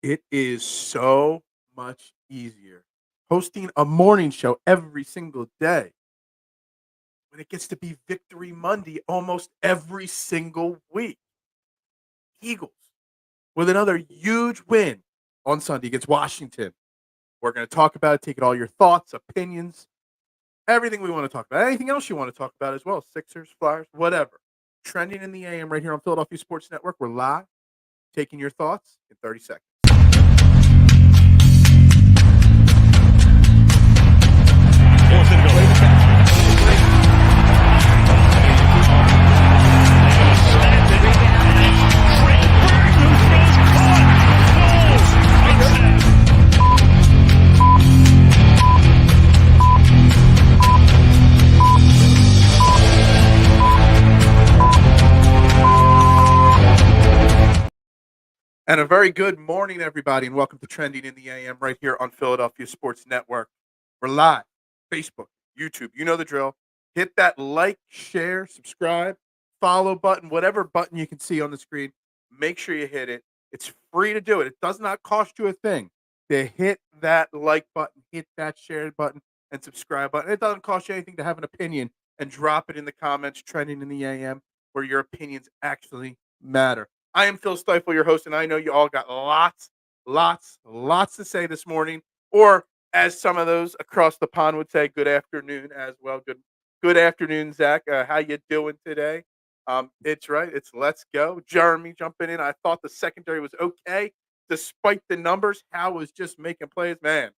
It is so much easier hosting a morning show every single day when it gets to be Victory Monday almost every single week. Eagles with another huge win on Sunday against Washington. We're going to talk about it, taking all your thoughts, opinions, everything we want to talk about. Anything else you want to talk about as well. Sixers, Flyers, whatever. Trending in the AM right here on Philadelphia Sports Network. We're live, taking your thoughts in 30 seconds. And a very good morning, everybody, and welcome to Trending in the AM right here on Philadelphia Sports Network. We're live, Facebook, YouTube. You know the drill. Hit that like, share, subscribe, follow button, whatever button you can see on the screen. Make sure you hit it. It's free to do it. It does not cost you a thing to hit that like button, hit that share button, and subscribe button. It doesn't cost you anything to have an opinion and drop it in the comments, Trending in the AM, where your opinions actually matter. I am Phil Stiefel, your host, and I know you all got lots to say this morning, or as some of those across the pond would say, good afternoon as well. Good afternoon, Zach. How you doing today? It's right. It's let's go. Jeremy jumping in. I thought the secondary was okay, despite the numbers. Hal was just making plays. Man,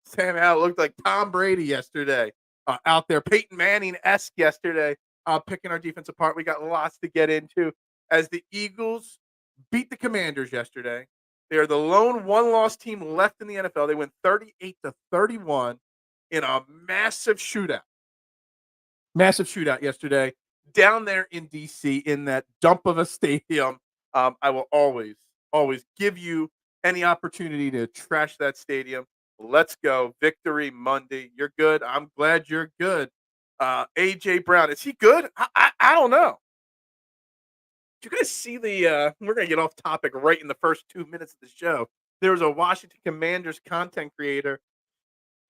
Sam Howell looked like Tom Brady yesterday out there. Peyton Manning-esque yesterday, picking our defense apart. We got lots to get into as the Eagles beat the Commanders yesterday. They are the lone one-loss team left in the NFL. They win 38-31 in a massive shootout. Massive shootout yesterday down there in D.C. in that dump of a stadium. I will always give you any opportunity to trash that stadium. Let's go. Victory Monday. You're good. I'm glad you're good. A.J. Brown, is he good? I don't know. Did you guys see we're going to get off topic right in the first 2 minutes of the show. There was a Washington Commanders content creator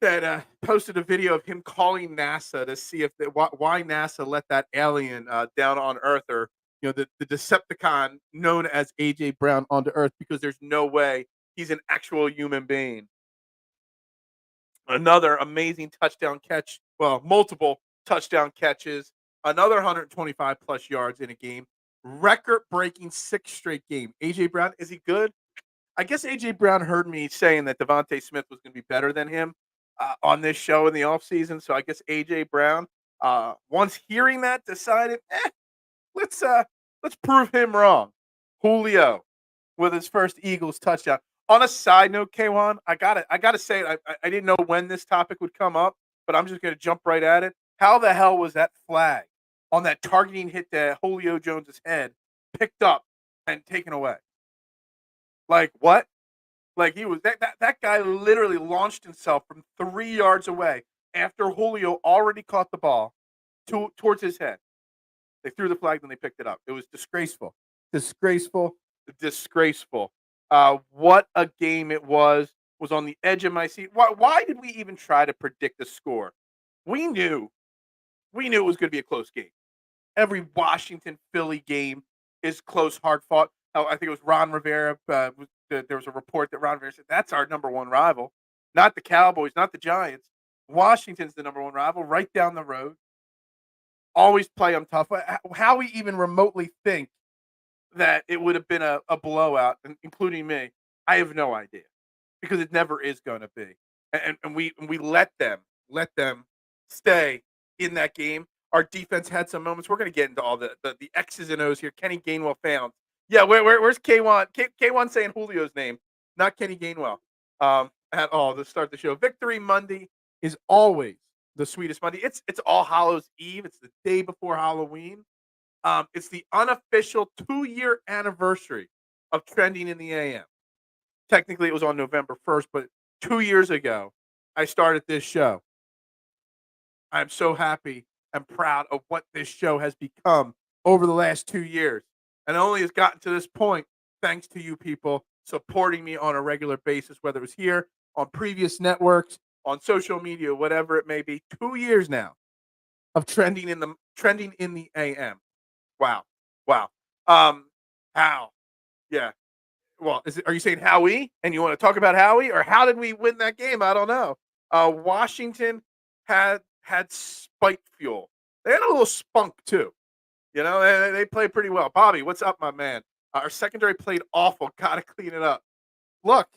that posted a video of him calling NASA to see if why NASA let that alien down on Earth, or the Decepticon known as AJ Brown onto Earth, because there's no way he's an actual human being. Another amazing touchdown catch, well, multiple touchdown catches, another 125 plus yards in a game, record breaking 6th straight game. AJ Brown, is he good? I guess AJ Brown heard me saying that Devontae Smith was going to be better than him on this show in the offseason. So I guess AJ Brown, once hearing that, decided, let's prove him wrong. Julio with his first Eagles touchdown. On a side note, K1, I gotta say it. I didn't know when this topic would come up, but I'm just gonna jump right at it. How the hell was that flag on that targeting hit to Julio Jones's head picked up and taken away? Like what? Like he was that guy literally launched himself from 3 yards away after Julio already caught the ball towards his head. They threw the flag, then they picked it up. It was disgraceful. Disgraceful. What a game it was. Was on the edge of my seat. Why did we even try to predict the score? We knew it was going to be a close game. Every Washington Philly game is close, hard fought. I think it was Ron Rivera. There was a report that Ron Rivera said that's our number one rival, not the Cowboys, not the Giants. Washington's the number one rival, right down the road. Always play them tough. How we even remotely think that it would have been a blowout, including me, I have no idea, because it never is going to be. And we let them stay in that game. Our defense had some moments. We're going to get into all the X's and O's here. Kenny Gainwell found. Yeah, where's K1? K1 saying Julio's name, not Kenny Gainwell at all to start the show. Victory Monday is always the sweetest Monday. It's All Hallows Eve. It's the day before Halloween. It's the unofficial 2-year anniversary of Trending in the AM. Technically, it was on November 1st, but 2 years ago, I started this show. I'm so happy and proud of what this show has become over the last 2 years. And only has gotten to this point thanks to you people supporting me on a regular basis, whether it was here on previous networks, on social media, whatever it may be. 2 years now of trending in the AM. Wow, wow. Um, how? Yeah. Well, are you saying Howie? And you want to talk about Howie, or how did we win that game? I don't know. Washington had spike fuel. They had a little spunk too. They played pretty well. Bobby, what's up, my man? Our secondary played awful. Got to clean it up. Look,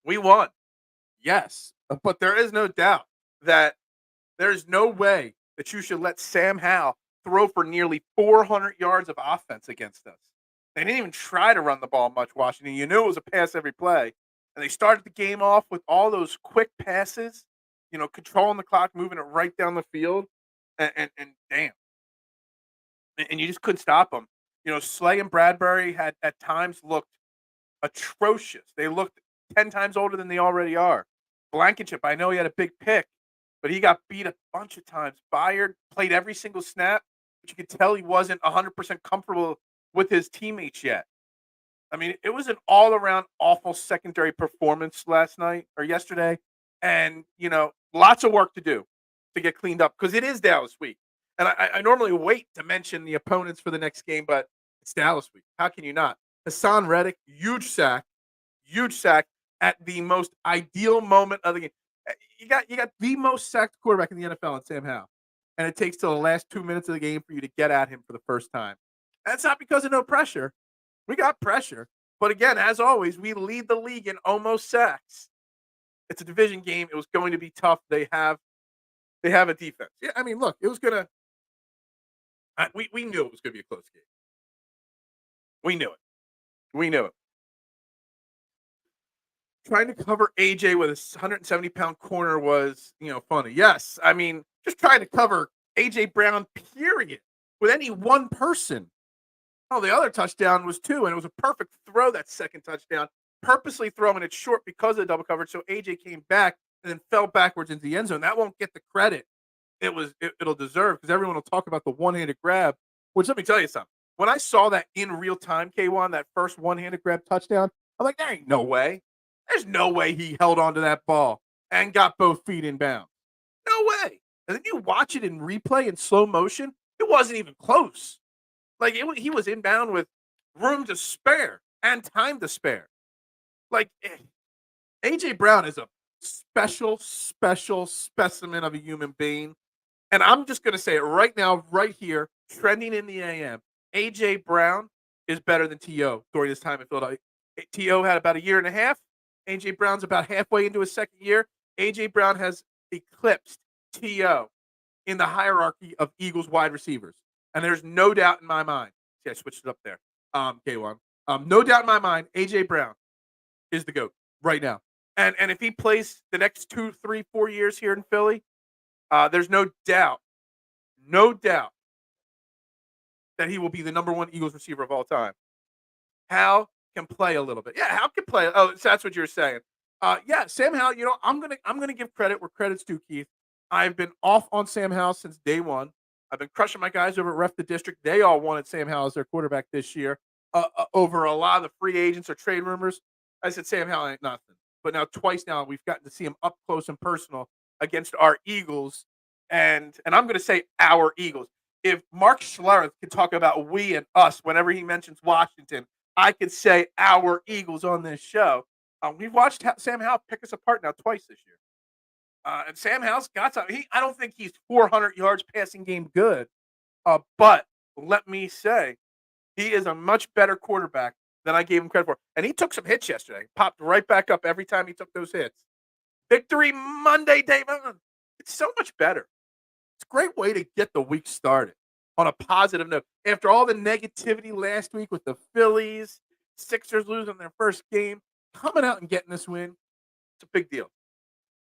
we won. Yes, but there is no doubt that there's no way that you should let Sam Howell throw for nearly 400 yards of offense against us. They didn't even try to run the ball much, Washington. You knew it was a pass every play. And they started the game off with all those quick passes, controlling the clock, moving it right down the field. And damn. And you just couldn't stop them. Slay and Bradbury had at times looked atrocious. They looked 10 times older than they already are. Blankenship, I know he had a big pick, but he got beat a bunch of times. Byard played every single snap, but you could tell he wasn't 100% comfortable with his teammates yet. I mean, it was an all-around awful secondary performance last night or yesterday, and, lots of work to do to get cleaned up because it is Dallas week. And I normally wait to mention the opponents for the next game, but it's Dallas week. How can you not? Hassan Reddick, huge sack at the most ideal moment of the game. You got the most sacked quarterback in the NFL in Sam Howell, and it takes till the last 2 minutes of the game for you to get at him for the first time. That's not because of no pressure. We got pressure, but again, as always, we lead the league in almost sacks. It's a division game. It was going to be tough. They have a defense. Yeah, I mean, look, it was gonna. We knew it was going to be a close game. We knew it. We knew it. Trying to cover AJ with a 170-pound corner was, funny. Yes, I mean, just trying to cover AJ Brown, period, with any one person. Oh, the other touchdown was two, and it was a perfect throw, that second touchdown, purposely throwing it short because of the double coverage, so AJ came back and then fell backwards into the end zone. That won't get the credit it'll deserve because everyone will talk about the one-handed grab, which let me tell you something. When I saw that in real time, K1, that first one-handed grab touchdown, I'm like, there ain't no way. There's no way he held onto that ball and got both feet in bounds. No way. And then you watch it in replay in slow motion, it wasn't even close. Like, he was inbound with room to spare and time to spare. Like, A.J. Brown is a special specimen of a human being. And I'm just going to say it right now, right here, trending in the AM. A.J. Brown is better than T.O. during his time in Philadelphia. T.O. had about a year and a half. A.J. Brown's about halfway into his second year. A.J. Brown has eclipsed T.O. in the hierarchy of Eagles wide receivers. And there's no doubt in my mind. See, I switched it up there. K1. No doubt in my mind, A.J. Brown is the GOAT right now. And if he plays the next 2, 3, 4 years here in Philly, there's no doubt that he will be the number one Eagles receiver of all time. Hal can play a little bit. Yeah, Hal can play. Oh, so that's what you're saying. Yeah, Sam Howell, I'm gonna give credit where credit's due, Keith. I've been off on Sam Howell since day one. I've been crushing my guys over at Ref the District. They all wanted Sam Howell as their quarterback this year. Over a lot of the free agents or trade rumors, I said Sam Howell ain't nothing. But now twice now we've gotten to see him up close and personal against our Eagles, and I'm going to say our Eagles. If Mark Schlereth can talk about we and us whenever he mentions Washington, I could say our Eagles on this show. We've watched Sam Howell pick us apart now twice this year. And Sam Howell's got something. I don't think he's 400 yards passing game good, but let me say, he is a much better quarterback than I gave him credit for. And he took some hits yesterday. Popped right back up every time he took those hits. Victory Monday, Dave. It's so much better. It's a great way to get the week started on a positive note. After all the negativity last week with the Phillies, Sixers losing their first game, coming out and getting this win, it's a big deal.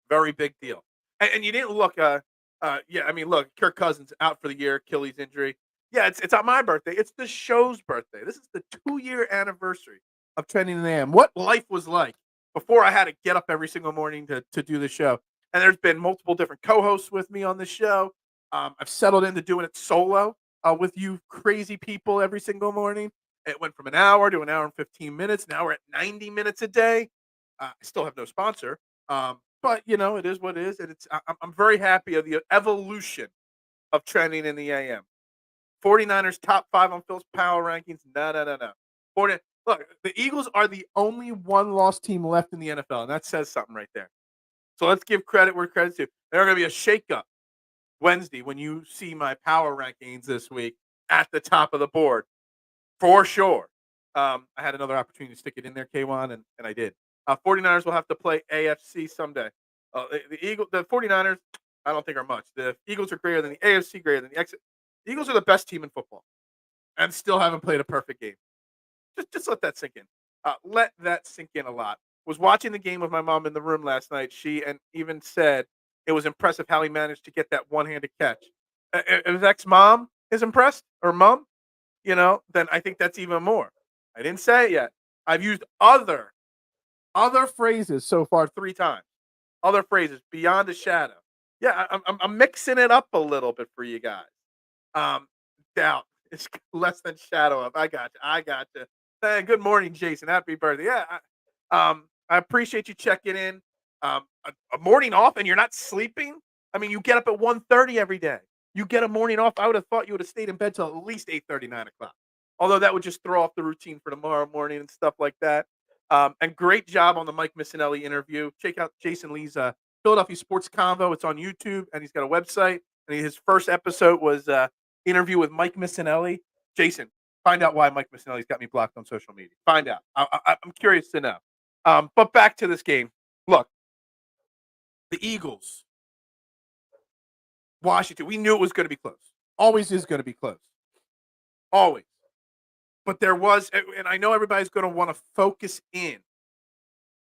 Very big deal. And you didn't look, look, Kirk Cousins out for the year, Achilles injury. Yeah, it's on my birthday. It's the show's birthday. This is the 2-year anniversary of Trending in the AM. What life was like before I had to get up every single morning to do the show. And there's been multiple different co-hosts with me on the show. I've settled into doing it solo with you crazy people every single morning. It went from an hour to an hour and 15 minutes. Now we're at 90 minutes a day. I still have no sponsor, but it is what it is, and I'm very happy of the evolution of trending in the AM. 49ers top 5 on Phil's power rankings. No, no, no, no. 40, look, the Eagles are the only one-loss team left in the NFL, and that says something right there. So let's give credit where credit's due. There's going to be a shakeup Wednesday when you see my power rankings this week at the top of the board for sure. I had another opportunity to stick it in there, K1, and I did. 49ers will have to play AFC someday. The 49ers, I don't think are much. The Eagles are greater than the AFC, greater than the exit. The Eagles are the best team in football and still haven't played a perfect game. Just let that sink in. Let that sink in a lot. Was watching the game with my mom in the room last night. She and even said it was impressive how he managed to get that one-handed catch. If his ex-mom is impressed or mom, then I think that's even more. I didn't say it yet. I've used other phrases so far 3 times. Other phrases beyond a shadow. Yeah, I'm mixing it up a little bit for you guys. Doubt it's less than shadow of. I got you. I got you. Hey, good morning, Jason. Happy birthday. Yeah, I appreciate you checking in. A morning off and you're not sleeping. I mean, you get up at 1:30 every day. You get a morning off. I would have thought you would have stayed in bed till at least 8:30, 9 o'clock. Although that would just throw off the routine for tomorrow morning and stuff like that. And great job on the Mike Missinelli interview. Check out Jason Lee's Philadelphia Sports Convo. It's on YouTube, and he's got a website. And his first episode was interview with Mike Missinelli. Jason, find out why Mike Missinelli's got me blocked on social media. Find out. I'm curious to know. But back to this game. Look, the Eagles, Washington. We knew it was going to be close. Always is going to be close. Always. But there was, and I know everybody's going to want to focus in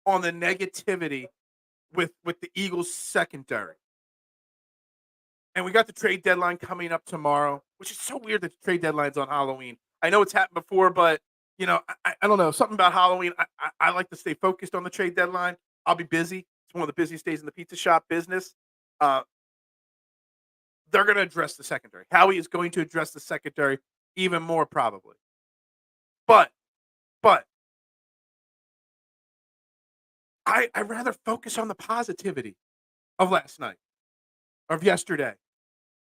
on the negativity with the Eagles secondary. And we got the trade deadline coming up tomorrow, which is so weird that the trade deadline's on Halloween. I know it's happened before, but I don't know. Something about Halloween. I like to stay focused on the trade deadline. I'll be busy. It's one of the busiest days in the pizza shop business. They're going to address the secondary. Howie is going to address the secondary even more probably. But I rather focus on the positivity of last night, of yesterday,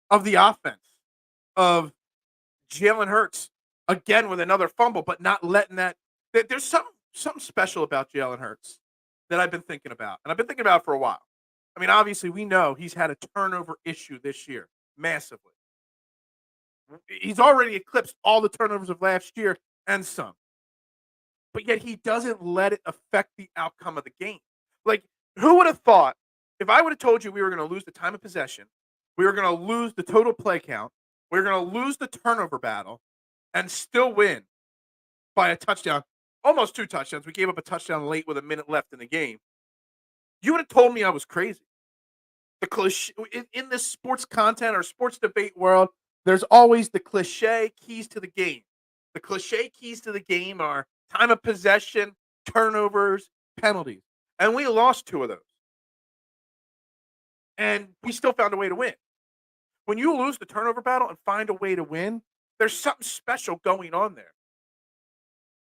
of the offense, of Jalen Hurts again with another fumble, but not letting that. There's something special about Jalen Hurts that I've been thinking about, and I've been thinking about it for a while. I mean, obviously, we know he's had a turnover issue this year, massively. He's already eclipsed all the turnovers of last year and some. But yet he doesn't let it affect the outcome of the game. Like, who would have thought if I would have told you we were going to lose the time of possession, we were going to lose the total play count, we were going to lose the turnover battle, and still win by a touchdown, almost 2 touchdowns. We gave up a touchdown late with a minute left in the game. You would have told me I was crazy. The cliche in this sports content or sports debate world, there's always the cliche keys to the game. The cliche keys to the game are time of possession, turnovers, penalties. And we lost 2 of those. And we still found a way to win. When you lose the turnover battle and find a way to win, there's something special going on there.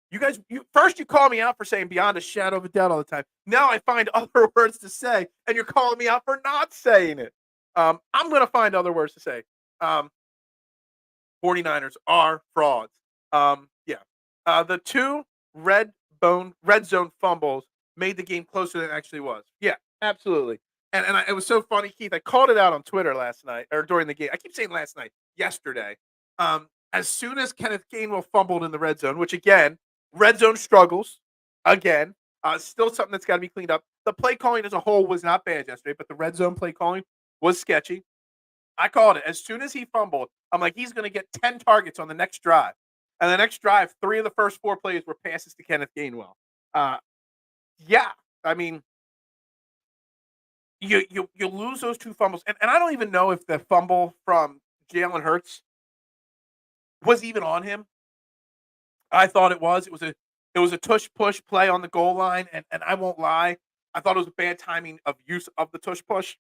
You guys, first you call me out for saying beyond a shadow of a doubt all the time. Now I find other words to say, and you're calling me out for not saying it. I'm going to find other words to say. 49ers are frauds. The 2 red zone fumbles made the game closer than it actually was. Yeah, absolutely. And it was so funny, Keith. I called it out on Twitter last night or during the game. I keep saying last night, yesterday. As soon as Kenneth Gainwell fumbled in the red zone, which again, red zone struggles again. Still something that's got to be cleaned up. The play calling as a whole was not bad yesterday, but the red zone play calling was sketchy. I called it. As soon as he fumbled, I'm like, he's going to get 10 targets on the next drive. And the next drive, 3 of the first 4 plays were passes to Kenneth Gainwell. Yeah, I mean, you lose those 2 fumbles. And I don't even know if the fumble from Jalen Hurts was even on him. I thought it was. It was a tush push play on the goal line, and I won't lie, I thought it was a bad timing of use of the tush push.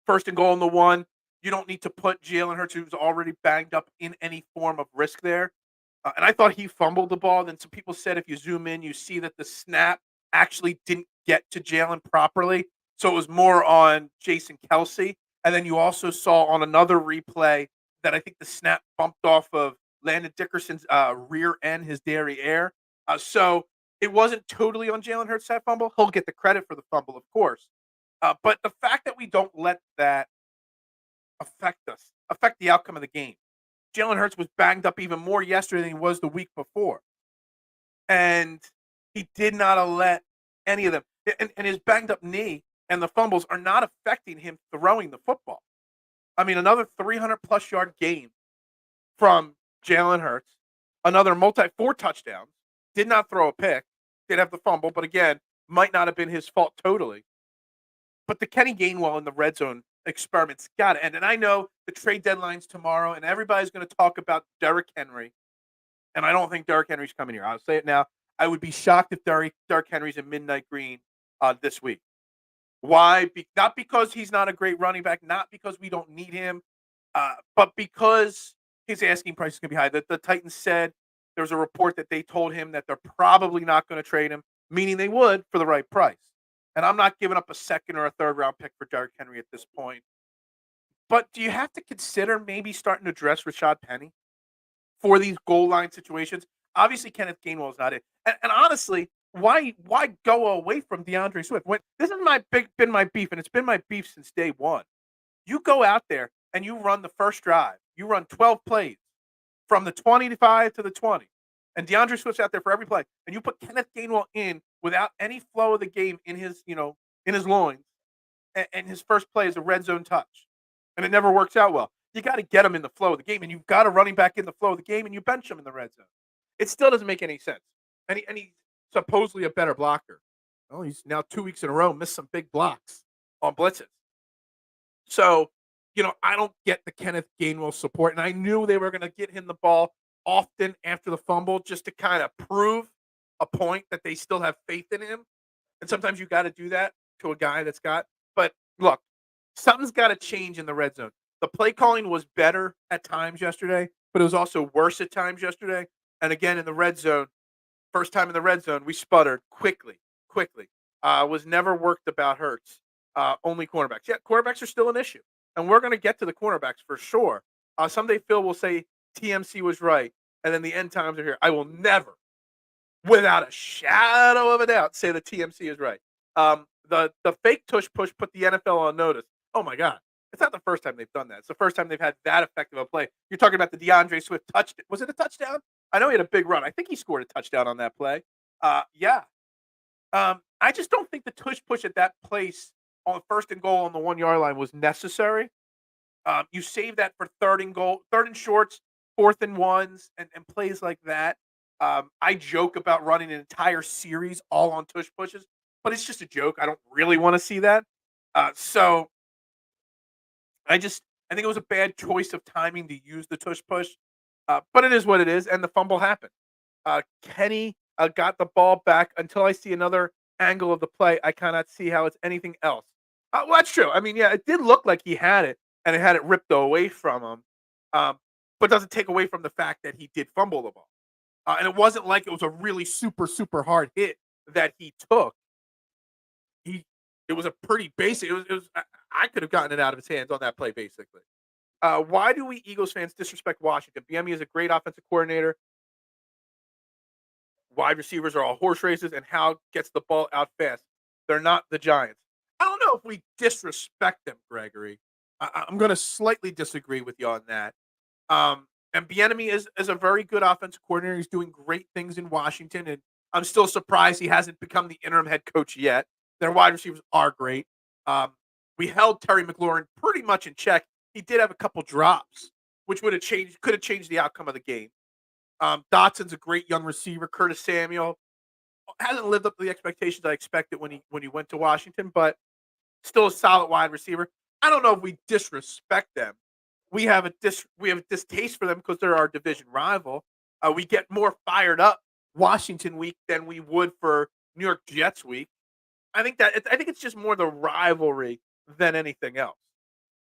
First and goal on the 1. You don't need to put Jalen Hurts, who's already banged up, in any form of risk there. And I thought he fumbled the ball. Then some people said if you zoom in, you see that the snap actually didn't get to Jalen properly. So it was more on Jason Kelsey. And then you also saw on another replay that I think the snap bumped off of Landon Dickerson's rear end, his derriere. So it wasn't totally on Jalen Hurts that fumble. He'll get the credit for the fumble, of course. But the fact that we don't let that affect the outcome of the game. Jalen Hurts was banged up even more yesterday than he was the week before. And he did not let any of them. And his banged up knee and the fumbles are not affecting him throwing the football. I mean, another 300 plus yard game from Jalen Hurts, another four touchdowns, did not throw a pick, did have the fumble, but again, might not have been his fault totally. But the Kenny Gainwell in the red zone experiment's got to end. And I know the trade deadline's tomorrow, and everybody's going to talk about Derrick Henry. And I don't think Derrick Henry's coming here. I'll say it now. I would be shocked if Derrick Henry's in midnight green this week. Why? Not because he's not a great running back, not because we don't need him, but because his asking price is going to be high. The Titans said there was a report that they told him that they're probably not going to trade him, meaning they would for the right price. And I'm not giving up a second or a third round pick for Derrick Henry at this point. But do you have to consider maybe starting to dress Rashad Penny for these goal line situations? Obviously, Kenneth Gainwell is not it. And honestly, why go away from DeAndre Swift? This is been my beef, and it's been my beef since day one. You go out there and you run the first drive. You run 12 plays from the 25 to the 20. And DeAndre Swift's out there for every play. And you put Kenneth Gainwell in without any flow of the game in his loins. And his first play is a red zone touch. And it never works out well. You got to get him in the flow of the game. And you've got a running back in the flow of the game, and you bench him in the red zone. It still doesn't make any sense. And he's supposedly a better blocker. Well, he's now 2 weeks in a row missed some big blocks on blitzes. So, I don't get the Kenneth Gainwell support. And I knew they were going to get him the ball often after the fumble just to kind of prove a point that they still have faith in him. And sometimes you got to do that to a guy that's got. But look, something's got to change in the red zone. The play calling was better at times yesterday, but it was also worse at times yesterday. And again, in the red zone, first time in the red zone, we sputtered quickly. Was never worked about Hurts. Only cornerbacks. Yeah, cornerbacks are still an issue. And we're going to get to the cornerbacks for sure. Someday Phil will say TMC was right. And then the end times are here. I will never, without a shadow of a doubt, say that TMC is right. The fake tush push put the NFL on notice. Oh, my God. It's not the first time they've done that. It's the first time they've had that effective a play. You're talking about the DeAndre Swift touchdown. Was it a touchdown? I know he had a big run. I think he scored a touchdown on that play. Yeah. I just don't think the tush push at that place on first and goal on the 1 yard line was necessary. You save that for third and shorts, fourth and ones, and plays like that. I joke about running an entire series all on tush pushes, but it's just a joke. I don't really want to see that. So I think it was a bad choice of timing to use the tush push, but it is what it is, and the fumble happened. Kenny got the ball back. Until I see another angle of the play, I cannot see how it's anything else. Well, that's true. I mean, yeah, it did look like he had it, and it had it ripped away from him, but doesn't take away from the fact that he did fumble the ball. And it wasn't like it was a really super, super hard hit that he took. It was a pretty basic. I could have gotten it out of his hands on that play, basically. Why do we Eagles fans disrespect Washington? BME is a great offensive coordinator. Wide receivers are all horse races, and Hal gets the ball out fast. They're not the Giants. I don't know if we disrespect them, Gregory. I'm going to slightly disagree with you on that. And Bieniemy is a very good offensive coordinator. He's doing great things in Washington, and I'm still surprised he hasn't become the interim head coach yet. Their wide receivers are great. We held Terry McLaurin pretty much in check. He did have a couple drops, which could have changed the outcome of the game. Dotson's a great young receiver. Curtis Samuel hasn't lived up to the expectations I expected when he went to Washington, but still a solid wide receiver. I don't know if we disrespect them. We have a distaste for them because they're our division rival. We get more fired up Washington week than we would for New York Jets week. I think it's just more the rivalry than anything else.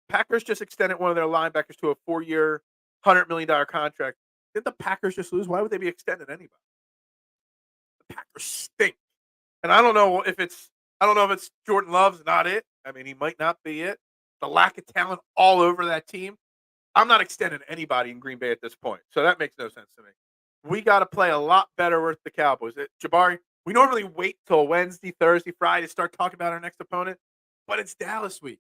Packers just extended one of their linebackers to a 4-year, $100 million contract. Didn't the Packers just lose? Why would they be extending anybody? The Packers stink. And I don't know if it's Jordan Love's not it. I mean, he might not be it. The lack of talent all over that team. I'm not extending anybody in Green Bay at this point. So that makes no sense to me. We got to play a lot better with the Cowboys. Jabari, we normally wait till Wednesday, Thursday, Friday to start talking about our next opponent, but it's Dallas week.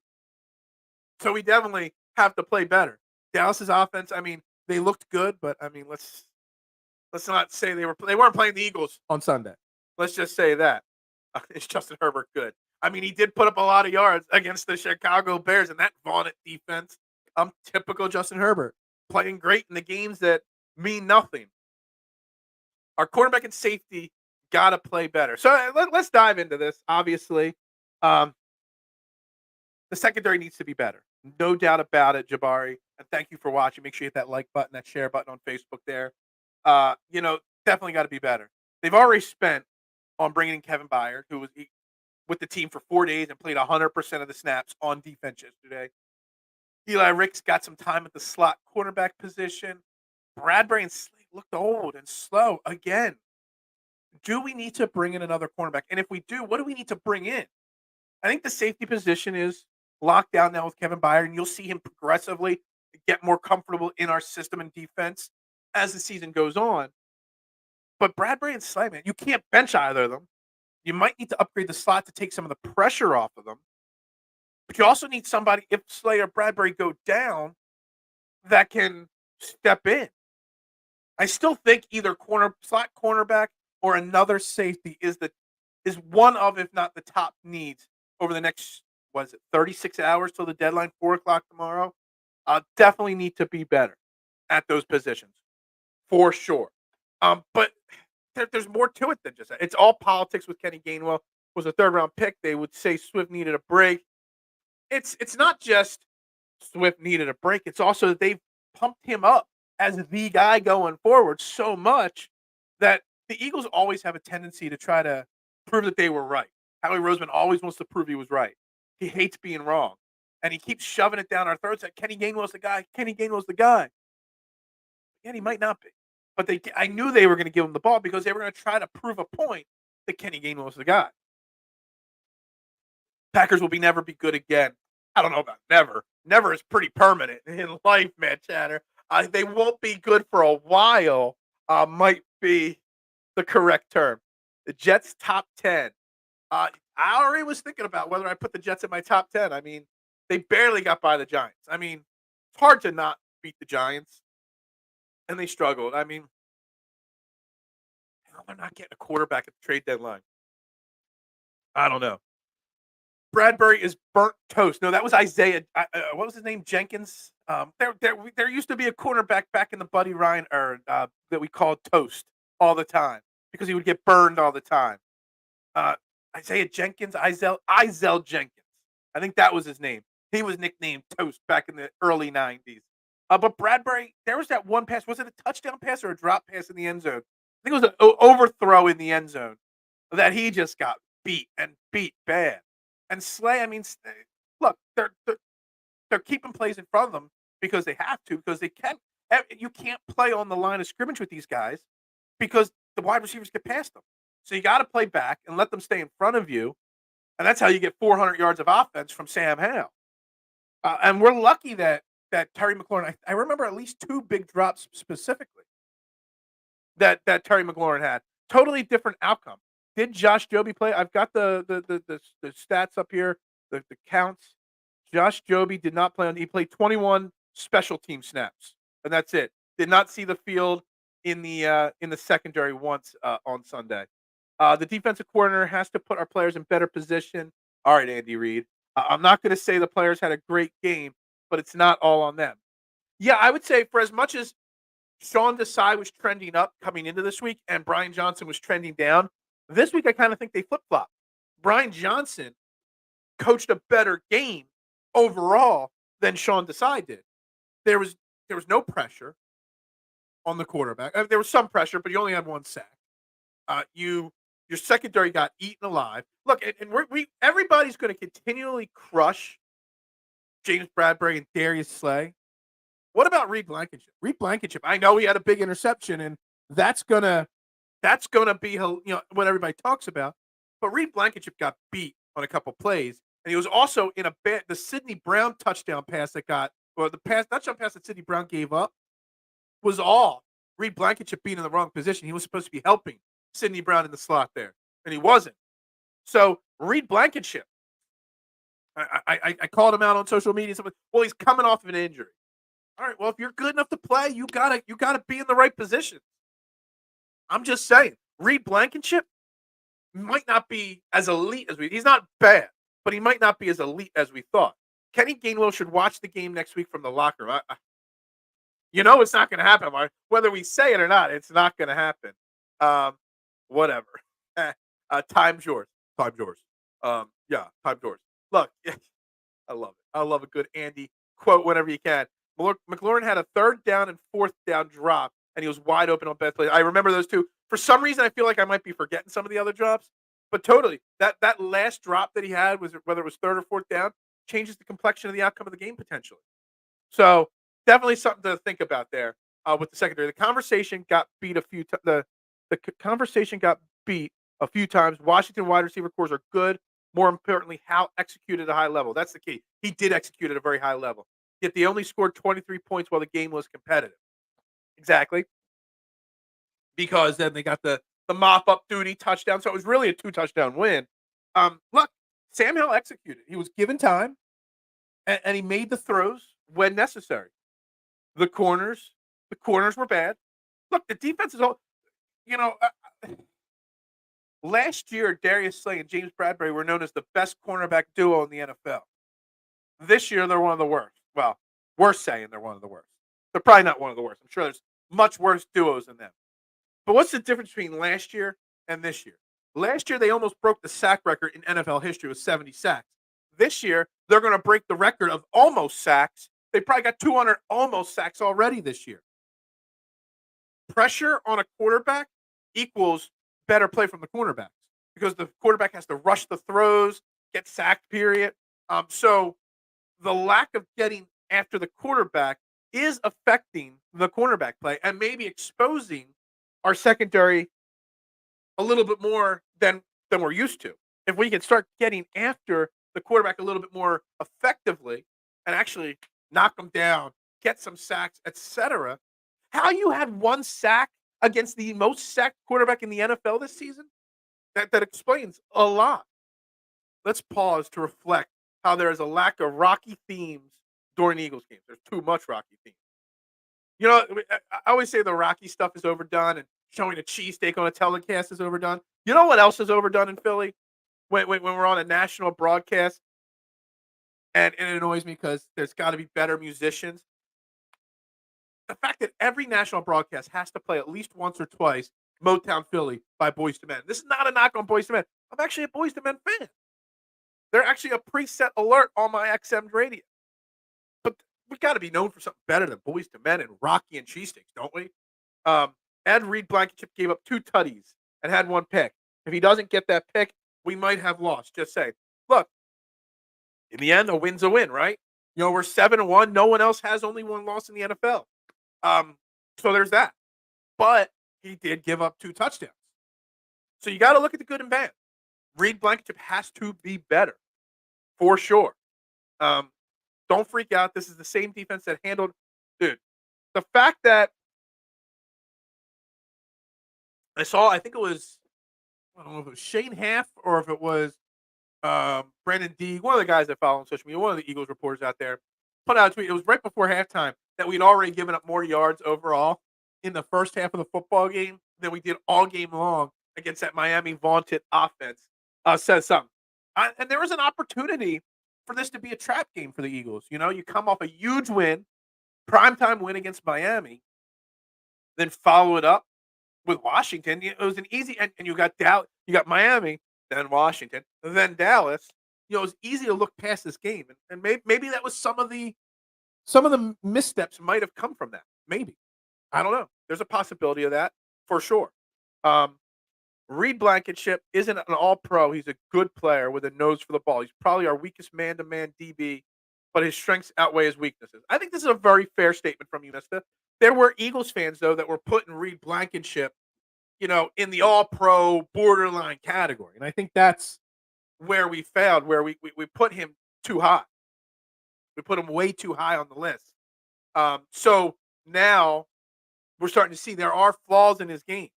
So we definitely have to play better. Dallas's offense, I mean, they looked good, but I mean, let's not say they weren't playing the Eagles on Sunday. Let's just say that. Is Justin Herbert good? I mean, he did put up a lot of yards against the Chicago Bears and that vaunted defense. Typical Justin Herbert, playing great in the games that mean nothing. Our quarterback and safety got to play better. So let's dive into this. Obviously, the secondary needs to be better. No doubt about it, Jabari. And thank you for watching. Make sure you hit that like button, that share button on Facebook there. Definitely got to be better. They've already spent on bringing in Kevin Byard, who was with the team for 4 days and played 100% of the snaps on defense yesterday. Eli Ricks got some time at the slot cornerback position. Bradbury and Slade looked old and slow again. Do we need to bring in another cornerback? And if we do, what do we need to bring in? I think the safety position is locked down now with Kevin Byard, and you'll see him progressively get more comfortable in our system and defense as the season goes on. But Bradbury and Slade, man, you can't bench either of them. You might need to upgrade the slot to take some of the pressure off of them. But you also need somebody, if Slade or Bradbury go down, that can step in. I still think either slot cornerback or another safety is one of, if not the top needs over the next, 36 hours till the deadline, 4:00 tomorrow. Definitely need to be better at those positions, for sure. But there's more to it than just that. It's all politics with Kenny Gainwell. Was a third-round pick. They would say Swift needed a break. It's not just Swift needed a break. It's also that they've pumped him up as the guy going forward so much that the Eagles always have a tendency to try to prove that they were right. Howie Roseman always wants to prove he was right. He hates being wrong. And he keeps shoving it down our throats that Kenny Gainwell's the guy. Kenny Gainwell's the guy. And he might not be. But I knew they were going to give him the ball because they were going to try to prove a point that Kenny Gainwell was the guy. Packers will never be good again. I don't know about never. Never is pretty permanent in life, man, Chatter. They won't be good for a while, might be the correct term. The Jets top 10. I already was thinking about whether I put the Jets in my top 10. I mean, they barely got by the Giants. I mean, it's hard to not beat the Giants. And they struggled. I mean, they're not getting a quarterback at the trade deadline. I don't know. Bradbury is burnt toast. No, that was Isaiah. What was his name? Jenkins. There used to be a cornerback back in the Buddy Ryan era that we called Toast all the time because he would get burned all the time. Isaiah Jenkins, Izell Jenkins. I think that was his name. He was nicknamed Toast back in the early 90s. But Bradbury, there was that one pass. Was it a touchdown pass or a drop pass in the end zone? I think it was an overthrow in the end zone that he just got beat bad. And Slay, I mean, look, they're keeping plays in front of them because they have to, because they can. You can't play on the line of scrimmage with these guys because the wide receivers get past them. So you got to play back and let them stay in front of you, and that's how you get 400 yards of offense from Sam Howell. And we're lucky that Terry McLaurin. I remember at least 2 big drops specifically that Terry McLaurin had. Totally different outcome. Did Josh Joby play? I've got the stats up here, the counts. Josh Joby did not play. He played 21 special team snaps, and that's it. Did not see the field in the secondary once on Sunday. The defensive coordinator has to put our players in better position. All right, Andy Reid. I'm not going to say the players had a great game, but it's not all on them. Yeah, I would say for as much as Sean Desai was trending up coming into this week and Brian Johnson was trending down, this week I kind of think they flip-flopped. Brian Johnson coached a better game overall than Sean Desai did. There was no pressure on the quarterback. There was some pressure, but you only had 1 sack. Your secondary got eaten alive. Look, and everybody's going to continually crush James Bradbury and Darius Slay. What about Reed Blankenship? Reed Blankenship, I know he had a big interception, and that's gonna be what everybody talks about. But Reed Blankenship got beat on a couple plays, and he was also in the Sidney Brown touchdown pass or the touchdown pass that Sidney Brown gave up was all Reed Blankenship being in the wrong position. He was supposed to be helping Sidney Brown in the slot there, and he wasn't. So Reed Blankenship, I called him out on social media. Something, well, he's coming off of an injury. All right, well, if you're good enough to play, you gotta be in the right position. I'm just saying, Reed Blankenship might not be as elite as he's not bad, but he might not be as elite as we thought. Kenny Gainwell should watch the game next week from the locker room. It's not going to happen. Whether we say it or not, it's not going to happen. Whatever. Time's yours. Time's yours. Yeah, time's yours. Look, I love it. I love a good Andy quote whenever you can. McLaurin had a third down and fourth down drop, and he was wide open on both plays. I remember those two. For some reason, I feel like I might be forgetting some of the other drops, but totally, that last drop that he had, whether it was third or fourth down, changes the complexion of the outcome of the game potentially. So definitely something to think about there with the secondary. The conversation got beat a few times. The conversation got beat a few times. Washington wide receiver cores are good. More importantly, Hal executed at a high level. That's the key. He did execute at a very high level. Yet they only scored 23 points while the game was competitive. Exactly. Because then they got the mop up duty touchdown. So it was really a 2-touchdown win. Look, Sam Howell executed. He was given time, and he made the throws when necessary. The corners were bad. Look, the defense is all. Last year, Darius Slay and James Bradbury were known as the best cornerback duo in the NFL. This year, they're one of the worst. Well, we're saying they're one of the worst. They're probably not one of the worst. I'm sure there's much worse duos than them. But what's the difference between last year and this year? Last year, they almost broke the sack record in NFL history with 70 sacks. This year, they're going to break the record of almost sacks. They probably got 200 almost sacks already this year. Pressure on a quarterback equals better play from the cornerbacks because the quarterback has to rush the throws, get sacked, period. So the lack of getting after the quarterback is affecting the cornerback play and maybe exposing our secondary a little bit more than we're used to. If we can start getting after the quarterback a little bit more effectively and actually knock them down, get some sacks, etc. How you had one sack against the most sacked quarterback in the NFL this season? That explains a lot. Let's pause to reflect how there is a lack of Rocky themes during Eagles games. There's too much Rocky themes. I always say the Rocky stuff is overdone and showing a cheesesteak on a telecast is overdone. You know what else is overdone in Philly? When we're on a national broadcast, and it annoys me because there's got to be better musicians. The fact that every national broadcast has to play at least once or twice Motown Philly by Boyz II Men. This is not a knock on Boyz II Men. I'm actually a Boyz II Men fan. They're actually a preset alert on my XM radio. But we got to be known for something better than Boyz II Men and Rocky and cheesesteaks, don't we? Ed Reed Blankenship gave up 2 tutties and had 1 pick. If he doesn't get that pick, we might have lost. Just say, look, in the end, a win's a win, right? We're 7-1. No one else has only 1 loss in the NFL. So there's that. But he did give up 2 touchdowns. So you got to look at the good and bad. Reed Blankenship has to be better, for sure. Don't freak out. This is the same defense that handled, dude. The fact that I think it was, I don't know if it was Shane Half or if it was Brandon D, one of the guys that follow on social media, one of the Eagles reporters out there, put out a tweet. It was right before halftime that we'd already given up more yards overall in the first half of the football game than we did all game long against that Miami vaunted offense. Says something. And there was an opportunity for this to be a trap game for the Eagles. You come off a huge win, primetime win against Miami, then follow it up with Washington. It was an easy, and you got Miami, then Washington, then Dallas. It was easy to look past this game, and maybe that was some of the missteps might have come from that. Maybe, I don't know. There's a possibility of that for sure. Reed Blankenship isn't an all-pro. He's a good player with a nose for the ball. He's probably our weakest man-to-man DB but his strengths outweigh his weaknesses. I think this is a very fair statement from you, Mister. There were Eagles fans though that were putting Reed Blankenship, in the all-pro borderline category, and I think that's where we failed, where we put him too high. We put him way too high on the list. So now we're starting to see there are flaws in his game.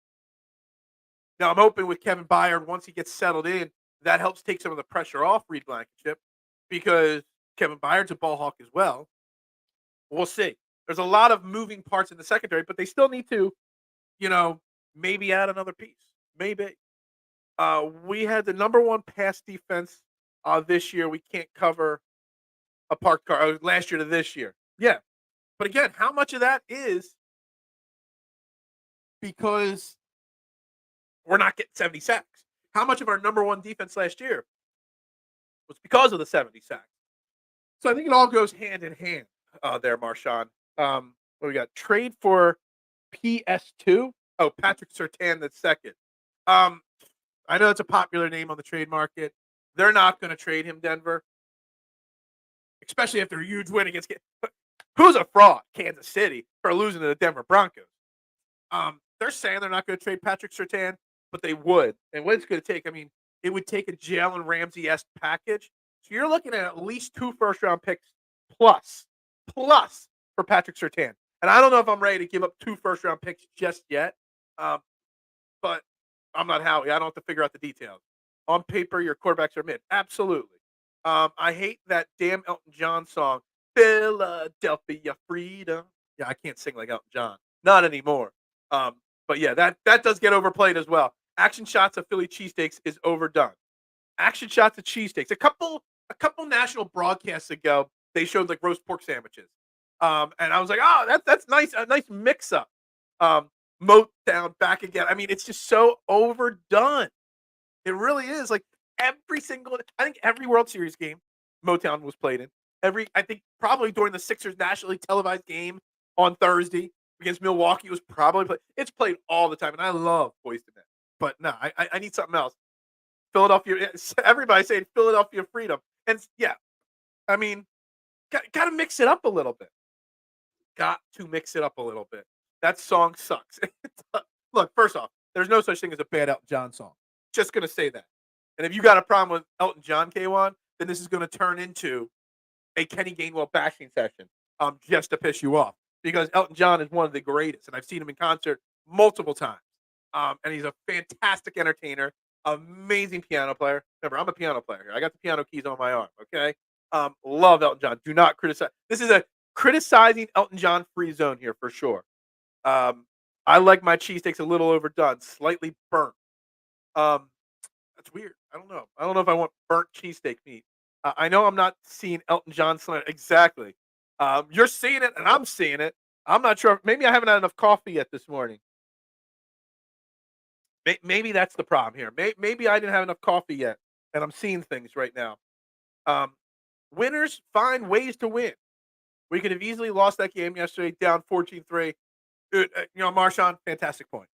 Now I'm hoping with Kevin Byard, once he gets settled in, that helps take some of the pressure off Reed Blankenship because Kevin Byard's a ball hawk as well. We'll see. There's a lot of moving parts in the secondary, but they still need to, maybe add another piece. Maybe. We had the number one pass defense this year. We can't cover a parked car last year to this year. Yeah. But again, how much of that is because we're not getting 70 sacks? How much of our number one defense last year was because of the 70 sacks? So I think it all goes hand in hand there, Marshawn. What we got? Trade for PS2. Oh, Patrick Surtain the second. I know it's a popular name on the trade market. They're not going to trade him, Denver, especially after a huge win against. Who's a fraud? Kansas City for losing to the Denver Broncos. They're saying they're not going to trade Patrick Surtain, but they would. And what it's going to take, it would take a Jalen Ramsey-esque package. So you're looking at least 2 first-round picks plus for Patrick Surtain. And I don't know if I'm ready to give up 2 first-round picks just yet, but I'm not Howie. I don't have to figure out the details. On paper, your quarterbacks are mid. Absolutely. I hate that damn Elton John song, Philadelphia Freedom. Yeah, I can't sing like Elton John. Not anymore. But yeah, that does get overplayed as well. Action shots of Philly cheesesteaks is overdone. Action shots of cheesesteaks. A couple national broadcasts ago, they showed like roast pork sandwiches. And I was like, oh, that's nice, a nice mix up. Motown back again. It's just so overdone. It really is. Like I think every World Series game Motown was played in. I think probably during the Sixers nationally televised game on Thursday against Milwaukee, it was probably played. It's played all the time, and I love Boyz II Men. But no, I need something else. Philadelphia, everybody saying Philadelphia Freedom. And yeah, got to mix it up a little bit. Got to mix it up a little bit. That song sucks. Look, first off, there's no such thing as a bad Elton John song. Just going to say that. And if you got a problem with Elton John, K1, then this is going to turn into a Kenny Gainwell bashing session just to piss you off. Because Elton John is one of the greatest, and I've seen him in concert multiple times. And he's a fantastic entertainer, amazing piano player. Remember, I'm a piano player here. I got the piano keys on my arm, okay? Love Elton John. Do not criticize. This is a criticizing Elton John free zone here for sure. I like my cheesesteaks a little overdone, slightly burnt. That's weird. I don't know. I don't know if I want burnt cheesesteak meat. I know I'm not seeing Elton John slant exactly. You're seeing it, and I'm seeing it. I'm not sure. Maybe I haven't had enough coffee yet this morning. Maybe that's the problem here. Maybe I didn't have enough coffee yet, and I'm seeing things right now. Winners find ways to win. We could have easily lost that game yesterday, down 14-3. Marshawn, fantastic point.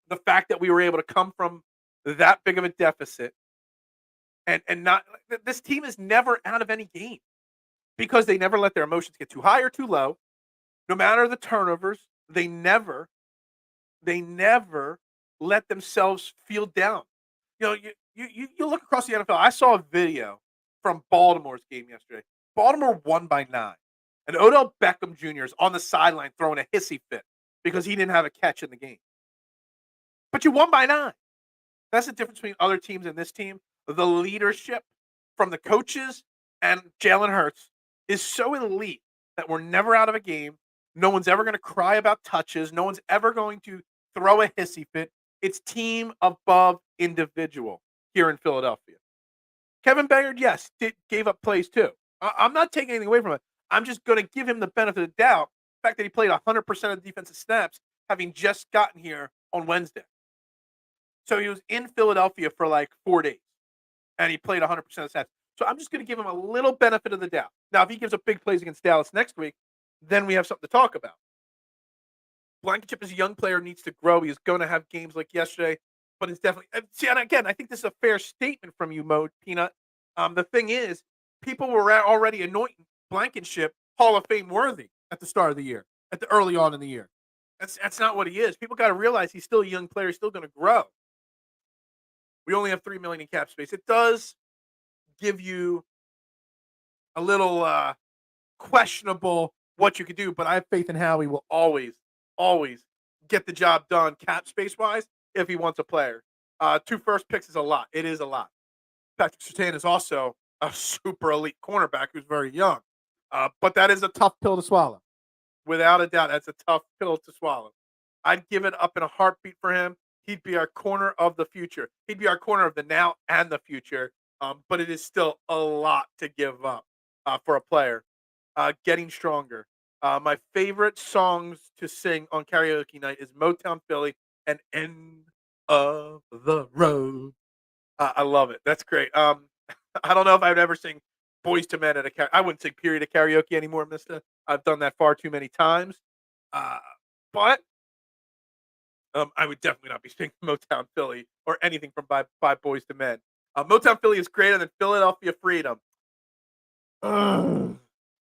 The fact that we were able to come from that big of a deficit and not – this team is never out of any game because they never let their emotions get too high or too low. No matter the turnovers, they never let themselves feel down. You look across the NFL. I saw a video from Baltimore's game yesterday. Baltimore won by 9. And Odell Beckham Jr. is on the sideline throwing a hissy fit because he didn't have a catch in the game. But you won by 9. That's the difference between other teams and this team. The leadership from the coaches and Jalen Hurts is so elite that we're never out of a game. No one's ever going to cry about touches. No one's ever going to throw a hissy fit. It's team above individual here in Philadelphia. Kevin Byard, yes, gave up plays too. I'm not taking anything away from it. I'm just going to give him the benefit of the doubt. The fact that he played 100% of the defensive snaps, having just gotten here on Wednesday. So he was in Philadelphia for like 4 days, and he played 100% of the snaps. So I'm just going to give him a little benefit of the doubt. Now, if he gives up big plays against Dallas next week, then we have something to talk about. Blankenship as a young player needs to grow. He's going to have games like yesterday, but it's definitely – see, and again, I think this is a fair statement from you, Mo Peanut. The thing is, people were already anointing Blankenship Hall of Fame worthy at the start of the year, at the early on in the year. That's not what he is. People got to realize he's still a young player. He's still going to grow. We only have 3 million in cap space. It does give you a little questionable what you could do, but I have faith in Howie will always get the job done cap space wise if he wants a player. 2 first picks is a lot. It is a lot. Patrick Surtain is also a super elite cornerback who's very young, but that is a tough pill to swallow. Without a doubt, that's a tough pill to swallow. I'd give it up in a heartbeat for him. He'd be our corner of the future. He'd be our corner of the now and the future. But it is still a lot to give up for a player. Getting stronger. My favorite songs to sing on karaoke night is Motown Philly and End of the Road. I love it. That's great. I don't know if I would ever sing Boys to Men at I wouldn't sing period at karaoke anymore, mister. I've done that far too many times. Uh, but I would definitely not be singing Motown Philly or anything from by Boys to Men. Motown Philly is greater than Philadelphia Freedom. Ugh,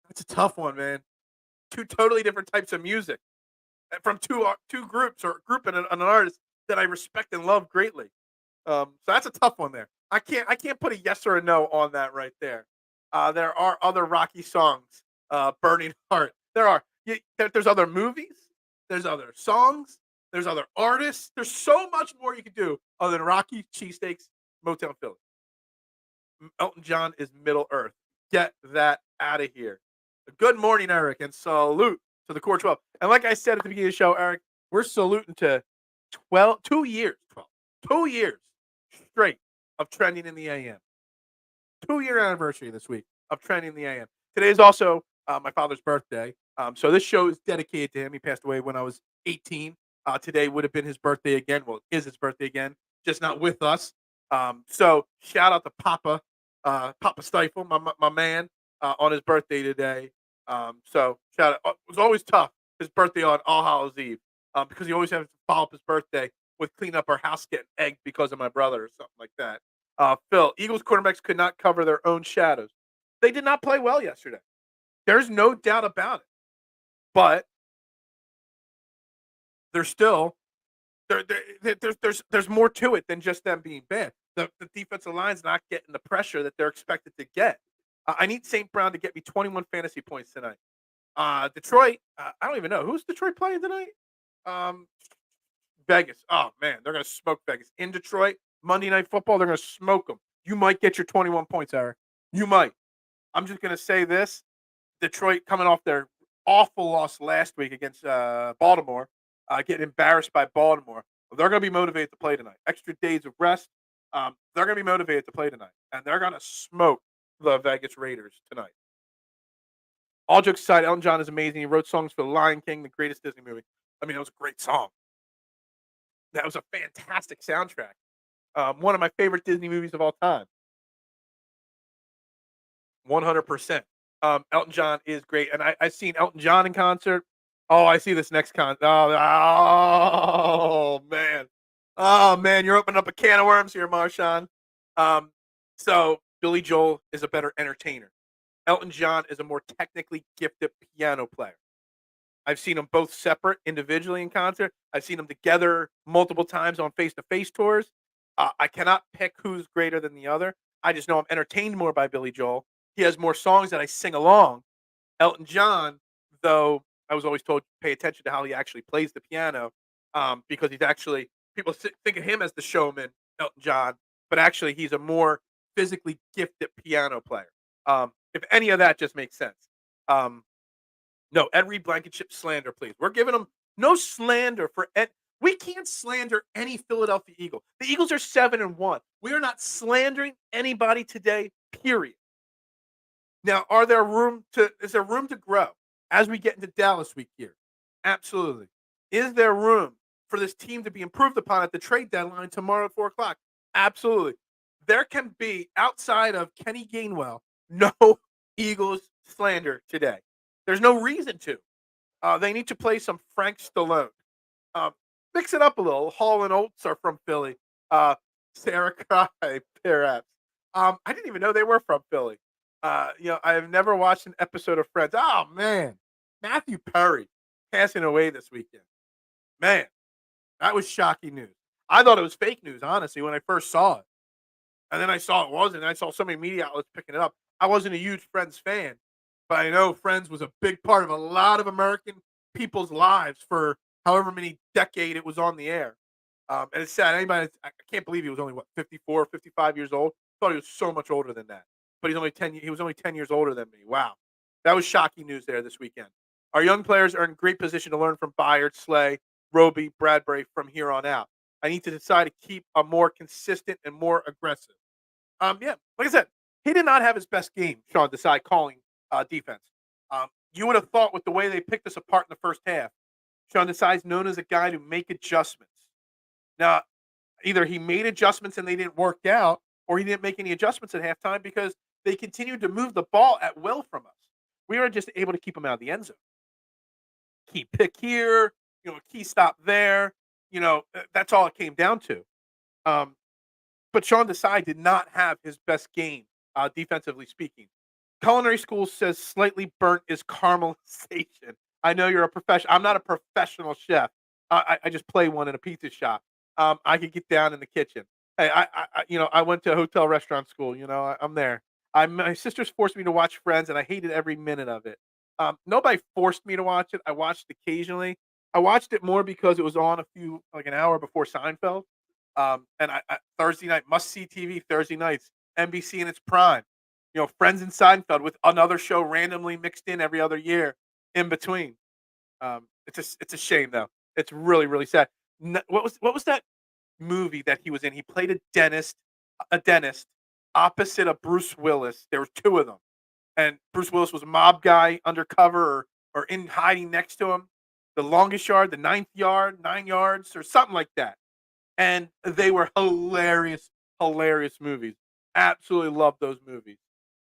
that's a tough one, man. 2 totally different types of music from two groups or group and an artist that I respect and love greatly. So that's a tough one there. I can't put a yes or a no on that right there. There are other Rocky songs. Burning Heart. There's other movies. There's other songs. There's other artists. There's so much more you could do other than Rocky, Cheesesteaks, Motown Philly. Elton John is Middle Earth. Get that out of here. Good morning, Eric, and salute to the Core 12. And like I said at the beginning of the show, Eric, we're saluting to 2 years straight of trending in the AM. 2-year anniversary this week of trending in the AM. Today is also my father's birthday. So this show is dedicated to him. He passed away when I was 18. Today would have been his birthday again. Well, it is his birthday again, just not with us. So shout out to Papa Stiefel, my man, on his birthday today. So shout out. It was always tough, his birthday on All Hallows Eve, because he always had to follow up his birthday with clean up our house getting egged because of my brother or something like that. Phil, Eagles quarterbacks could not cover their own shadows. They did not play well yesterday. There's no doubt about it. But there's still there's more to it than just them being bad. The defensive line's not getting the pressure that they're expected to get. I need St. Brown to get me 21 fantasy points tonight. Detroit, I don't even know. Who's Detroit playing tonight? Vegas. Oh, man, they're going to smoke Vegas. In Detroit, Monday Night Football, they're going to smoke them. You might get your 21 points, Eric. You might. I'm just going to say this. Detroit coming off their awful loss last week against Baltimore, getting embarrassed by Baltimore. They're going to be motivated to play tonight. Extra days of rest. They're going to be motivated to play tonight. And they're going to smoke the Vegas Raiders tonight. All jokes aside, Elton John is amazing. He wrote songs for The Lion King, the greatest Disney movie. I mean, it was a great song. That was a fantastic soundtrack. One of my favorite Disney movies of all time. 100%. Elton John is great. And I've seen Elton John in concert. Oh, I see this next concert. Oh, man. Oh, man, you're opening up a can of worms here, Marshawn. So Billy Joel is a better entertainer. Elton John is a more technically gifted piano player. I've seen them both separate, individually in concert. I've seen them together multiple times on face-to-face tours. I cannot pick who's greater than the other. I just know I'm entertained more by Billy Joel. He has more songs that I sing along. Elton John, though, I was always told pay attention to how he actually plays the piano, because he's actually people think of him as the showman, Elton John, but actually he's a more physically gifted piano player. If any of that just makes sense. No, Ed Reed Blankenship slander, please. We're giving him no slander for Ed. We can't slander any Philadelphia Eagle. The Eagles are 7-1. We are not slandering anybody today, period. Now, is there room to grow as we get into Dallas week here? Absolutely. Is there room for this team to be improved upon at the trade deadline tomorrow at 4:00? Absolutely. There can be, outside of Kenny Gainwell, no Eagles slander today. There's no reason to. They need to play some Frank Stallone. Mix it up a little. Hall and Oates are from Philly. Sarah Cry, perhaps. I didn't even know they were from Philly. I have never watched an episode of Friends. Oh man, Matthew Perry passing away this weekend. Man, that was shocking news. I thought it was fake news, honestly, when I first saw it. And then I saw it wasn't, and I saw so many media outlets picking it up. I wasn't a huge Friends fan, but I know Friends was a big part of a lot of American people's lives for however many decade it was on the air. And it's sad. I can't believe he was only what 54, 55 years old. Thought he was so much older than that. But he was only 10 years older than me. Wow. That was shocking news there this weekend. Our young players are in great position to learn from Byard, Slay, Roby, Bradbury from here on out. I need to decide to keep a more consistent and more aggressive. Yeah, like I said, he did not have his best game, Sean Desai calling defense. You would have thought with the way they picked us apart in the first half, Sean Desai is known as a guy to make adjustments. Now, either he made adjustments and they didn't work out, or he didn't make any adjustments at halftime because they continued to move the ball at will from us. We were just able to keep him out of the end zone. Key pick here, key stop there. That's all it came down to. Um, but Sean Desai did not have his best game, defensively speaking. Culinary school says slightly burnt is caramelization. I know you're a professional. I'm not a professional chef. I just play one in a pizza shop. I could get down in the kitchen. Hey, I went to a hotel restaurant school. I'm there. My sisters forced me to watch Friends, and I hated every minute of it. Nobody forced me to watch it. I watched occasionally. I watched it more because it was on like an hour before Seinfeld. And Thursday night must see TV Thursday nights, NBC in its prime. Friends and Seinfeld with another show randomly mixed in every other year in between. It's a shame though. It's really really sad. What was that movie that he was in? He played a dentist opposite of Bruce Willis. There were two of them, and Bruce Willis was a mob guy undercover or in hiding next to him. The longest yard, the ninth yard, 9 yards, or something like that. And they were hilarious, hilarious movies. Absolutely love those movies.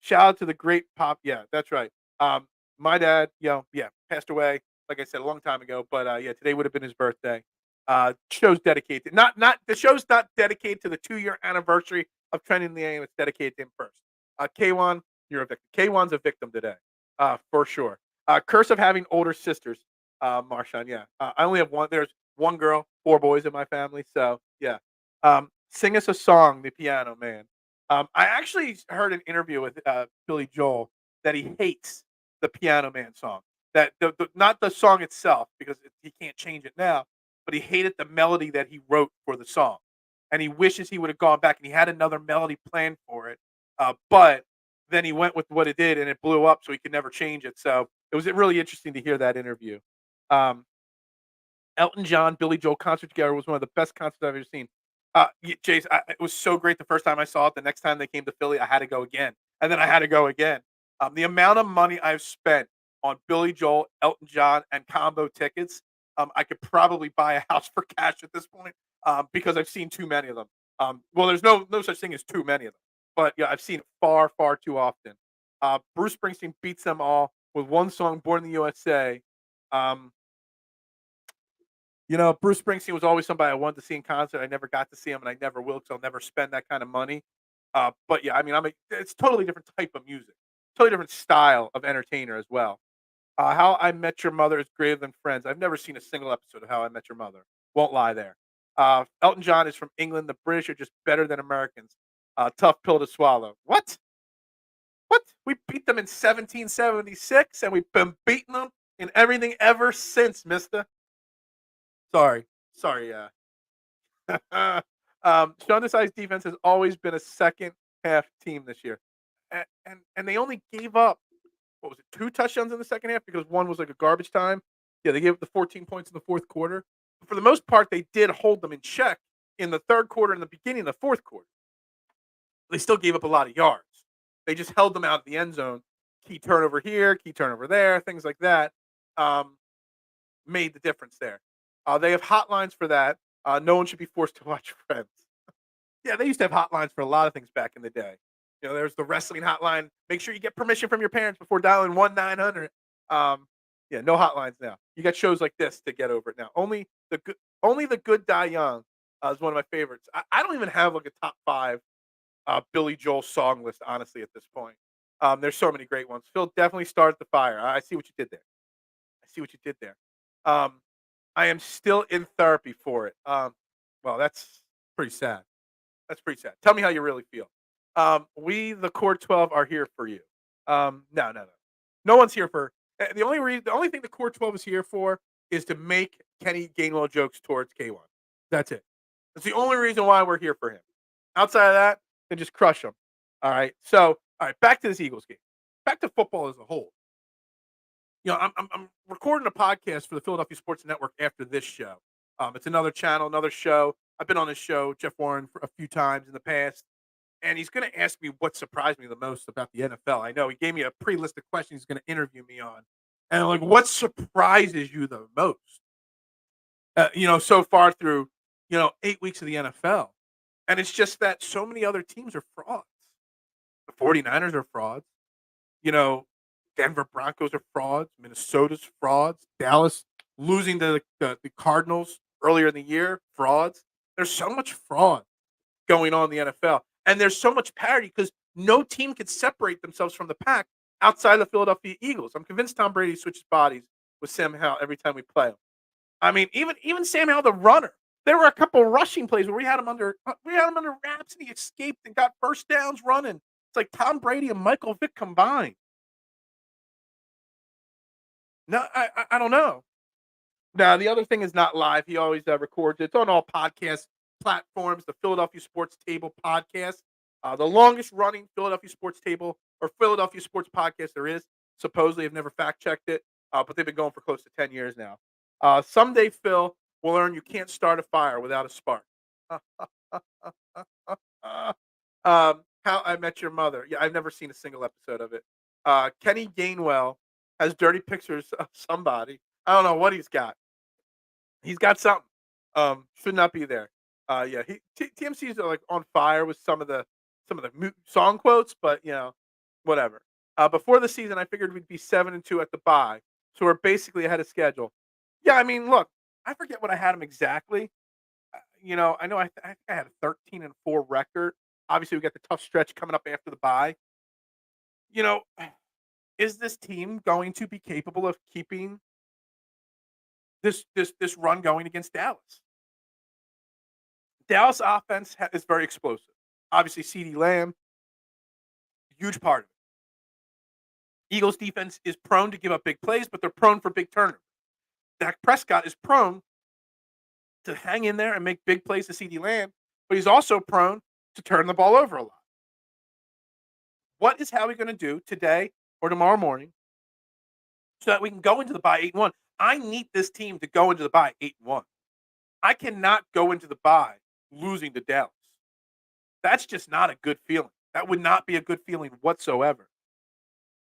Shout out to the great pop. Yeah, that's right. My dad, passed away. Like I said, a long time ago. But yeah, today would have been his birthday. Show's dedicated. Not the show's not dedicated to the 2 year anniversary of Trending the AM. It's dedicated to him first. K1, you're a victim. K1's a victim today, for sure. Curse of having older sisters, Marshawn. Yeah, I only have one. There's one girl, four boys in my family. So yeah, sing us a song, the Piano Man. I actually heard an interview with Billy Joel that he hates the Piano Man song. That not the song itself because he can't change it now, but he hated the melody that he wrote for the song, and he wishes he would have gone back and he had another melody planned for it, but then he went with what it did and it blew up, so he could never change it. So it was really interesting to hear that interview. Um, Elton John, Billy Joel concert together was one of the best concerts I've ever seen. Chase, it was so great the first time I saw it. The next time they came to Philly, I had to go again, and then I had to go again. The amount of money I've spent on Billy Joel, Elton John, and combo tickets, I could probably buy a house for cash at this point because I've seen too many of them. Well, there's no such thing as too many of them, but yeah, I've seen it far far too often. Bruce Springsteen beats them all with one song, "Born in the USA." Um, Bruce Springsteen was always somebody I wanted to see in concert. I never got to see him, and I never will because I'll never spend that kind of money. But yeah, I mean, it's totally different type of music, totally different style of entertainer as well. How I Met Your Mother is greater than Friends. I've never seen a single episode of How I Met Your Mother. Won't lie there. Elton John is from England. The British are just better than Americans. Tough pill to swallow. What? What? We beat them in 1776, and we've been beating them in everything ever since, Mister. Sorry, sorry. Sean Desai's defense has always been a second half team this year, and they only gave up what was it, two touchdowns in the second half because one was like a garbage time. Yeah, they gave up the 14 points in the fourth quarter. But for the most part, they did hold them in check in the third quarter and the beginning of the fourth quarter. They still gave up a lot of yards. They just held them out of the end zone. Key turnover here, key turnover there, things like that. Um, Made the difference there. They have hotlines for that. No one should be forced to watch Friends. Yeah, they used to have hotlines for a lot of things back in the day. There's the wrestling hotline. Make sure you get permission from your parents before dialing 1-900. Um, yeah, no hotlines now. You got shows like this to get over it now. Only the good die young is one of my favorites. I don't even have like a top five Billy Joel song list honestly at this point. There's so many great ones. Phil definitely started the fire. I see what you did there. I see what you did there. Um, I am still in therapy for it. Well, that's pretty sad. That's pretty sad. Tell me how you really feel. We, the Core 12, are here for you. No, no, no. No one's here for the only thing the Core 12 is here for is to make Kenny Gainwell jokes towards K1. That's it. That's the only reason why we're here for him. Outside of that, then just crush him. All right. So, all right, back to this Eagles game. Back to football as a whole. I'm recording a podcast for the Philadelphia Sports Network after this show. It's another channel, another show. I've been on his show, Jeff Warren, for a few times in the past, and he's going to ask me what surprised me the most about the NFL. I know he gave me a pre-list of questions he's going to interview me on, and I'm like, what surprises you the most? So far through 8 weeks of the NFL, and it's just that so many other teams are frauds. The 49ers are frauds. You know, Denver Broncos are frauds. Minnesota's frauds. Dallas losing to the Cardinals earlier in the year, frauds. There's so much fraud going on in the NFL, and there's so much parity because no team can separate themselves from the pack outside of the Philadelphia Eagles. I'm convinced Tom Brady switches bodies with Sam Howell every time we play him. I mean, even Sam Howell, the runner. There were a couple rushing plays where we had him under wraps and he escaped and got first downs running. It's like Tom Brady and Michael Vick combined. No, I don't know. Now the other thing is not live. He always records it. It's on all podcast platforms. The Philadelphia Sports Table podcast, the longest running Philadelphia Sports Table or Philadelphia Sports podcast there is. Supposedly, I've never fact checked it, but they've been going for close to 10 years now. Someday, Phil will learn you can't start a fire without a spark. How I Met Your Mother. Yeah, I've never seen a single episode of it. Kenny Gainwell has dirty pictures of somebody. I don't know what he's got. He's got something. Should not be there. Yeah, TMC's are like on fire with some of the song quotes, but whatever. Before the season, I figured we'd be 7-2 at the bye, so we're basically ahead of schedule. Yeah, I mean, look, I forget what I had him exactly. I know I think I had a 13-4 record. Obviously, we got the tough stretch coming up after the bye. You know, is this team going to be capable of keeping this run going against Dallas? Dallas offense is very explosive. Obviously, CeeDee Lamb, huge part of it. Eagles defense is prone to give up big plays, but they're prone for big turnovers. Dak Prescott is prone to hang in there and make big plays to CeeDee Lamb, but he's also prone to turn the ball over a lot. What is Howie going to do today or tomorrow morning so that we can go into the bye 8-1? I need this team to go into the bye 8-1. I cannot go into the bye losing to Dallas. That's just not a good feeling. That would not be a good feeling whatsoever.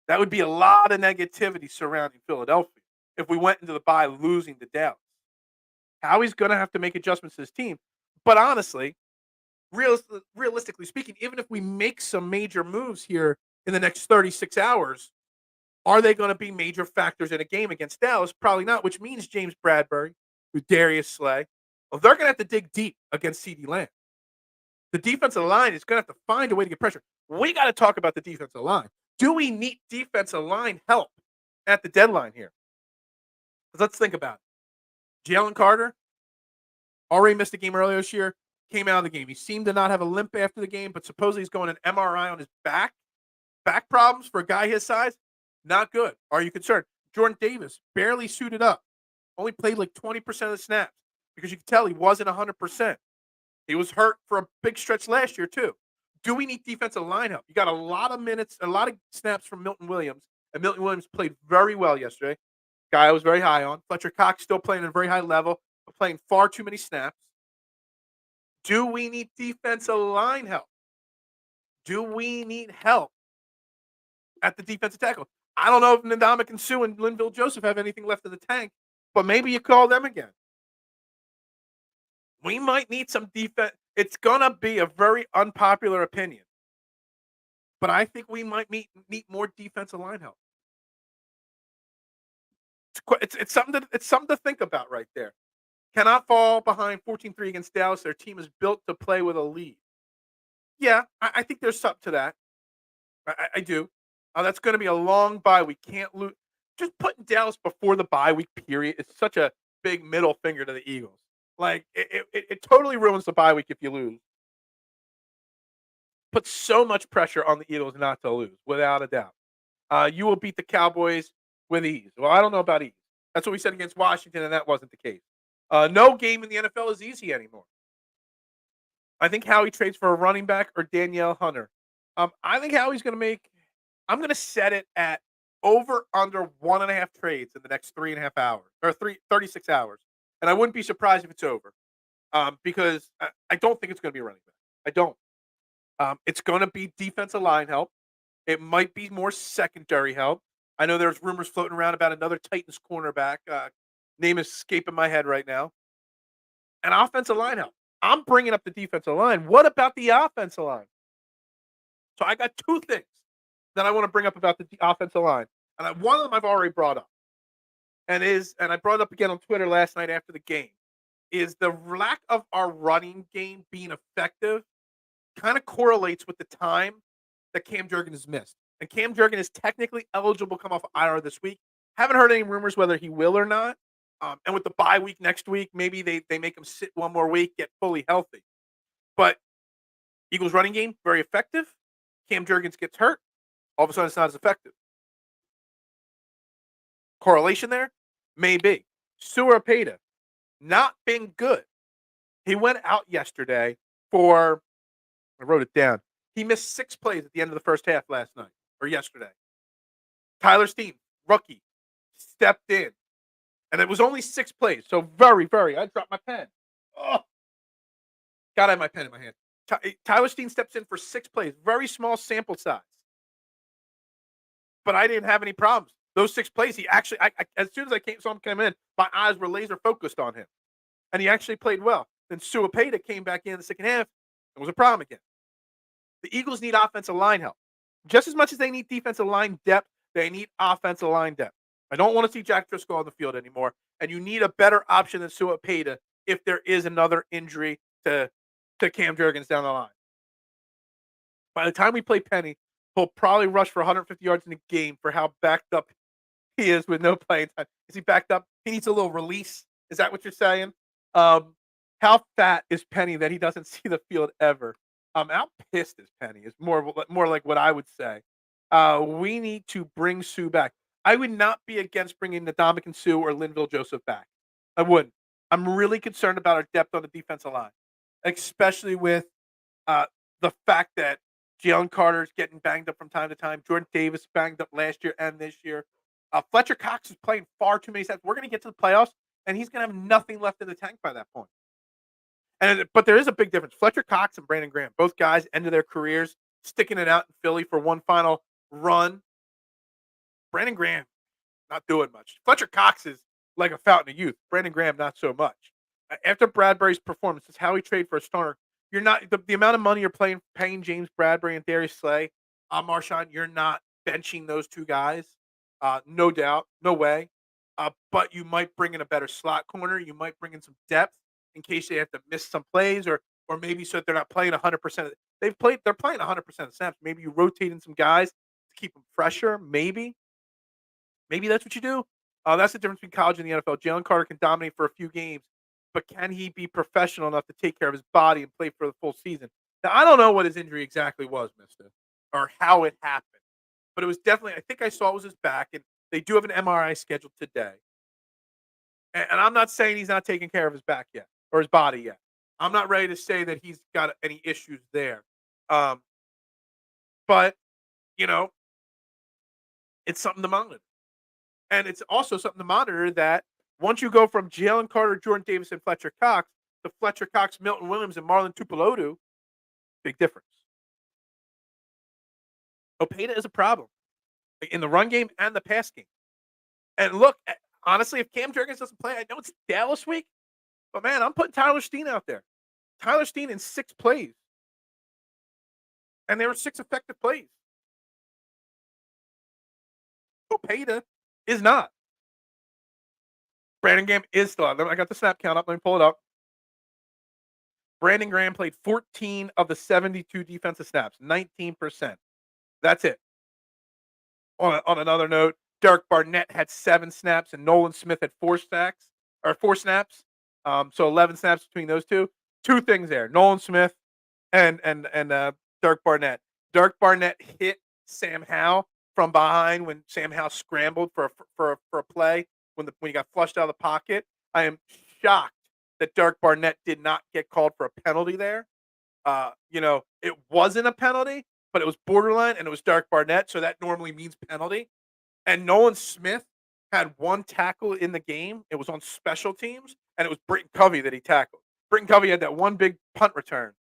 That would be a lot of negativity surrounding Philadelphia if we went into the bye losing to Dallas. Howie's going to have to make adjustments to his team. But honestly, realistically speaking, even if we make some major moves here in the next 36 hours, are they going to be major factors in a game against Dallas? Probably not, which means James Bradbury, with Darius Slay, well, they're going to have to dig deep against CeeDee Lamb. The defensive line is going to have to find a way to get pressure. We got to talk about the defensive line. Do we need defensive line help at the deadline here? Let's think about it. Jalen Carter already missed a game earlier this year, came out of the game. He seemed to not have a limp after the game, but supposedly he's going an MRI on his back. Back problems for a guy his size, not good. Are you concerned? Jordan Davis barely suited up. Only played like 20% of the snaps because you can tell he wasn't 100%. He was hurt for a big stretch last year, too. Do we need defensive line help? You got a lot of minutes, a lot of snaps from Milton Williams, and Milton Williams played very well yesterday. Guy I was very high on. Fletcher Cox still playing at a very high level, but playing far too many snaps. Do we need defensive line help? Do we need help at the defensive tackle? I don't know if Ndamukong Suh and Linville Joseph have anything left in the tank, but maybe you call them again. We might need some defense. It's going to be a very unpopular opinion, but I think we might need more defensive line help. It's something to think about right there. Cannot fall behind 14-3 against Dallas. Their team is built to play with a lead. Yeah, I think there's something to that. I do. That's going to be a long bye. We can't lose. Just putting Dallas before the bye week period is such a big middle finger to the Eagles. Like it totally ruins the bye week if you lose. Puts so much pressure on the Eagles not to lose, without a doubt. You will beat the Cowboys with ease. Well, I don't know about ease. That's what we said against Washington, and that wasn't the case. No game in the NFL is easy anymore. I think Howie trades for a running back or Danielle Hunter. I think Howie's going to make. I'm going to set it at over under 1.5 trades in the next 3.5 hours or 36 hours, and I wouldn't be surprised if it's over. Because I don't think it's going to be a running back. I don't. It's going to be defensive line help. It might be more secondary help. I know there's rumors floating around about another Titans cornerback. Name is escaping my head right now. And offensive line help. I'm bringing up the defensive line. What about the offensive line? So I got two things that I want to bring up about the offensive line, and one of them I've already brought up, and I brought it up again on Twitter last night after the game, is the lack of our running game being effective kind of correlates with the time that Cam Jurgens has missed. And Cam Jurgens is technically eligible to come off IR this week. Haven't heard any rumors whether he will or not. And with the bye week next week, maybe they make him sit one more week, get fully healthy. But Eagles running game, very effective. Cam Jurgens gets hurt. All of a sudden, it's not as effective. Correlation there? Maybe. Suarpeta, not been good. He went out yesterday for, I wrote it down. He missed 6 plays at the end of the first half last night, or yesterday. Tyler Steen, rookie, stepped in. And it was only 6 plays, so very, I dropped my pen. Oh, gotta have my pen in my hand. Tyler Steen steps in for 6 plays, very small sample size. But I didn't have any problems. Those 6 plays, he actually, as soon as I saw him come in, my eyes were laser focused on him. And he actually played well. Then Suapeta came back in the second half and was a problem again. The Eagles need offensive line help. Just as much as they need defensive line depth, they need offensive line depth. I don't want to see Jack Driscoll on the field anymore. And you need a better option than Suapeta if there is another injury to Cam Jurgens down the line. By the time we play Penny, he'll probably rush for 150 yards in a game for how backed up he is with no playing time. Is he backed up? He needs a little release. Is that what you're saying? How fat is Penny that he doesn't see the field ever? How pissed is Penny? Is more like what I would say. We need to bring Sue back. I would not be against bringing Ndamukong Suh or Linville Joseph back. I wouldn't. I'm really concerned about our depth on the defensive line, especially with the fact that Jalen Carter's getting banged up from time to time. Jordan Davis banged up last year and this year. Fletcher Cox is playing far too many snaps. We're going to get to the playoffs, and he's going to have nothing left in the tank by that point. But there is a big difference. Fletcher Cox and Brandon Graham, both guys, ended their careers sticking it out in Philly for one final run. Brandon Graham, not doing much. Fletcher Cox is like a fountain of youth. Brandon Graham, not so much. After Bradbury's performance, it's how he traded for a starter. You're not the amount of money you're paying James Bradbury and Darius Slay, Marshawn. You're not benching those two guys, no doubt, no way. But you might bring in a better slot corner. You might bring in some depth in case they have to miss some plays, or maybe so that they're not playing 100%. They're playing 100% of snaps. Maybe you rotate in some guys to keep them fresher. Maybe that's what you do. That's the difference between college and the NFL. Jalen Carter can dominate for a few games, but can he be professional enough to take care of his body and play for the full season? Now, I don't know what his injury exactly was, mister, or how it happened, but it was definitely, I think I saw it was his back, and they do have an MRI scheduled today. And I'm not saying he's not taking care of his back yet or his body yet. I'm not ready to say that he's got any issues there. But, it's something to monitor. And it's also something to monitor that once you go from Jalen Carter, Jordan Davis, and Fletcher Cox to Fletcher Cox, Milton Williams, and Marlon Tupelodu, big difference. Opeta is a problem in the run game and the pass game. And look, honestly, if Cam Jurgens doesn't play, I know it's Dallas week, but man, I'm putting Tyler Steen out there. Tyler Steen in 6 plays. And there were 6 effective plays. Opeta is not. Brandon Graham is still out. I got the snap count up. Let me pull it up. Brandon Graham played 14 of the 72 defensive snaps, 19%. That's it. On another note, Derek Barnett had 7 snaps and Nolan Smith had 4 sacks or 4 snaps. So 11 snaps between those two. Two things there. Nolan Smith and Derek Barnett. Derek Barnett hit Sam Howell from behind when Sam Howell scrambled for a play when he got flushed out of the pocket. I am shocked that Derek Barnett did not get called for a penalty there. It wasn't a penalty, but it was borderline, and it was Derek Barnett, so that normally means penalty. And Nolan Smith had 1 tackle in the game. It was on special teams, and it was Britton Covey that he tackled. Britton Covey had that one big punt return,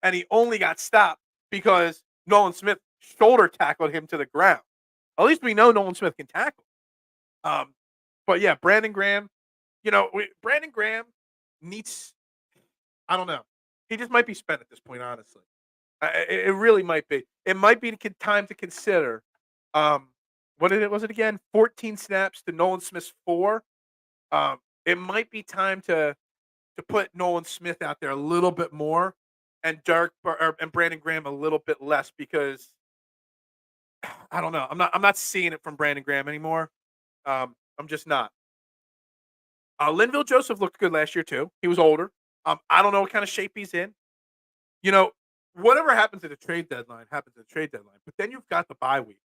and he only got stopped because Nolan Smith shoulder tackled him to the ground. At least we know Nolan Smith can tackle. Um, but yeah, Brandon Graham, Brandon Graham needs, I don't know. He just might be spent at this point, honestly. It really might be. It might be time to consider. Um, was it again? 14 snaps to Nolan Smith's 4. It might be time to put Nolan Smith out there a little bit more, and and Brandon Graham a little bit less because I don't know. I'm not seeing it from Brandon Graham anymore. I'm just not. Linville Joseph looked good last year too. He was older. I don't know what kind of shape he's in. You know, whatever happens at the trade deadline happens at the trade deadline. But then you've got the bye week.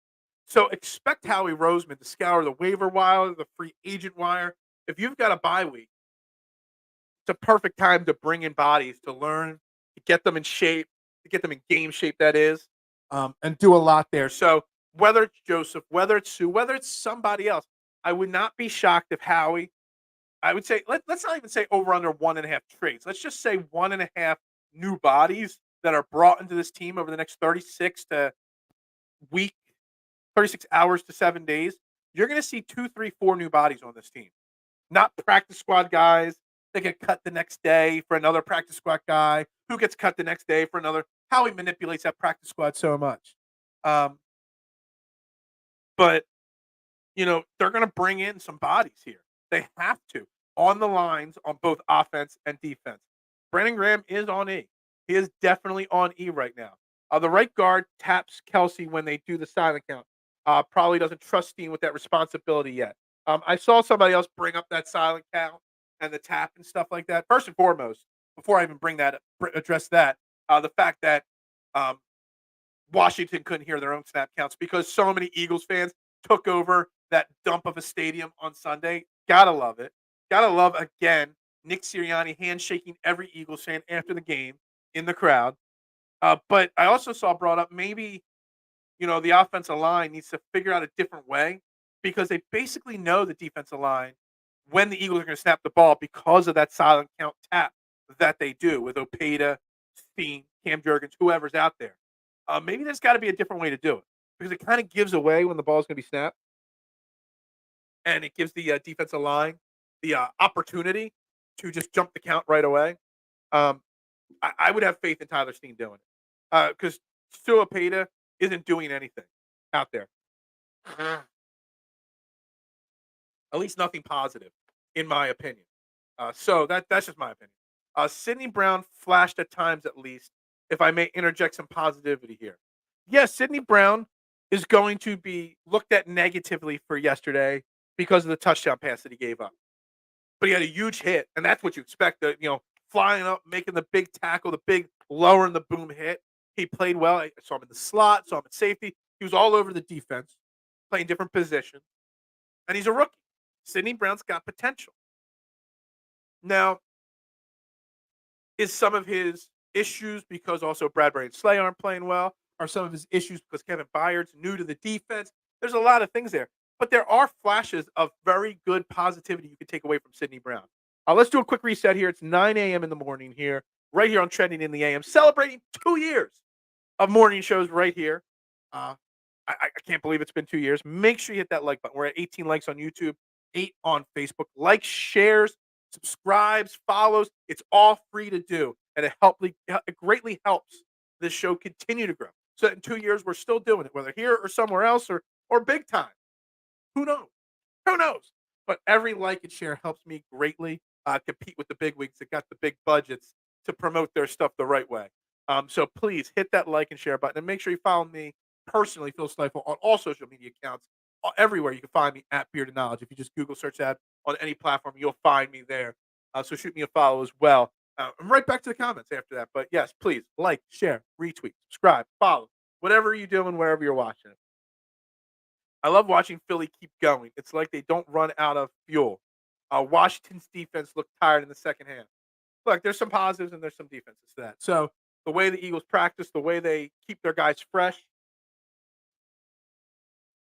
So expect Howie Roseman to scour the waiver wire, the free agent wire. If you've got a bye week, it's a perfect time to bring in bodies to learn, to get them in shape, to get them in game shape, that is, and do a lot there. So whether it's Joseph, whether it's Sue, whether it's somebody else, I would not be shocked if Howie, I would say, let's not even say over under 1.5 trades. Let's just say 1.5 new bodies that are brought into this team over the next week, 36 hours to 7 days. You're going to see 2, 3, 4 new bodies on this team. Not practice squad guys that get cut the next day for another practice squad guy who gets cut the next day for another. How he manipulates that practice squad so much. But, they're going to bring in some bodies here. They have to on the lines on both offense and defense. Brandon Graham is on E. He is definitely on E right now. The right guard taps Kelsey when they do the silent count. Probably doesn't trust Steen with that responsibility yet. I saw somebody else bring up that silent count and the tap and stuff like that. First and foremost, before I even address that, the fact that Washington couldn't hear their own snap counts because so many Eagles fans took over that dump of a stadium on Sunday. Gotta love it. Gotta love, again, Nick Sirianni handshaking every Eagles fan after the game in the crowd. But I also saw brought up maybe, the offensive line needs to figure out a different way because they basically know the defensive line when the Eagles are going to snap the ball because of that silent count tap that they do with Opeta, Steen, Cam Jurgens, whoever's out there. Maybe there's got to be a different way to do it because it kind of gives away when the ball is going to be snapped, and it gives the defensive line the opportunity to just jump the count right away. Um, I would have faith in Tyler Steen doing it because Stu Opeta isn't doing anything out there. At least nothing positive, in my opinion. So that's just my opinion. Sidney Brown flashed at times, at least, if I may interject some positivity here. Yes, Sidney Brown is going to be looked at negatively for yesterday because of the touchdown pass that he gave up. But he had a huge hit, and that's what you expect. Flying up, making the big tackle, the big lowering the boom hit. He played well. I saw him in the slot, saw him in safety. He was all over the defense, playing different positions. And he's a rookie. Sidney Brown's got potential. Now, is some of his issues because also Bradbury and Slay aren't playing well? Are some of his issues because Kevin Byard's new to the defense? There's a lot of things there. But there are flashes of very good positivity you can take away from Sidney Brown. Let's do a quick reset here. It's 9 a.m. in the morning here, right here on Trending in the AM, celebrating 2 years of morning shows right here. I can't believe it's been 2 years. Make sure you hit that like button. We're at 18 likes on YouTube, 8 on Facebook. Likes, shares, subscribes, follows. It's all free to do. And it greatly helps this show continue to grow. So that in 2 years, we're still doing it, whether here or somewhere else or big time. Who knows? Who knows? But every like and share helps me greatly compete with the big wigs that got the big budgets to promote their stuff the right way. So please hit that like and share button and make sure you follow me personally, Phil Stiefel, on all social media accounts, everywhere you can find me at Beard of Knowledge. If you just Google search that on any platform, you'll find me there. So shoot me a follow as well. I'm right back to the comments after that. But yes, please like, share, retweet, subscribe, follow, whatever you're doing, wherever you're watching it. I love watching Philly keep going. It's like they don't run out of fuel. Washington's defense looked tired in the second half. Look, there's some positives and there's some defenses to that. So the way the Eagles practice, the way they keep their guys fresh,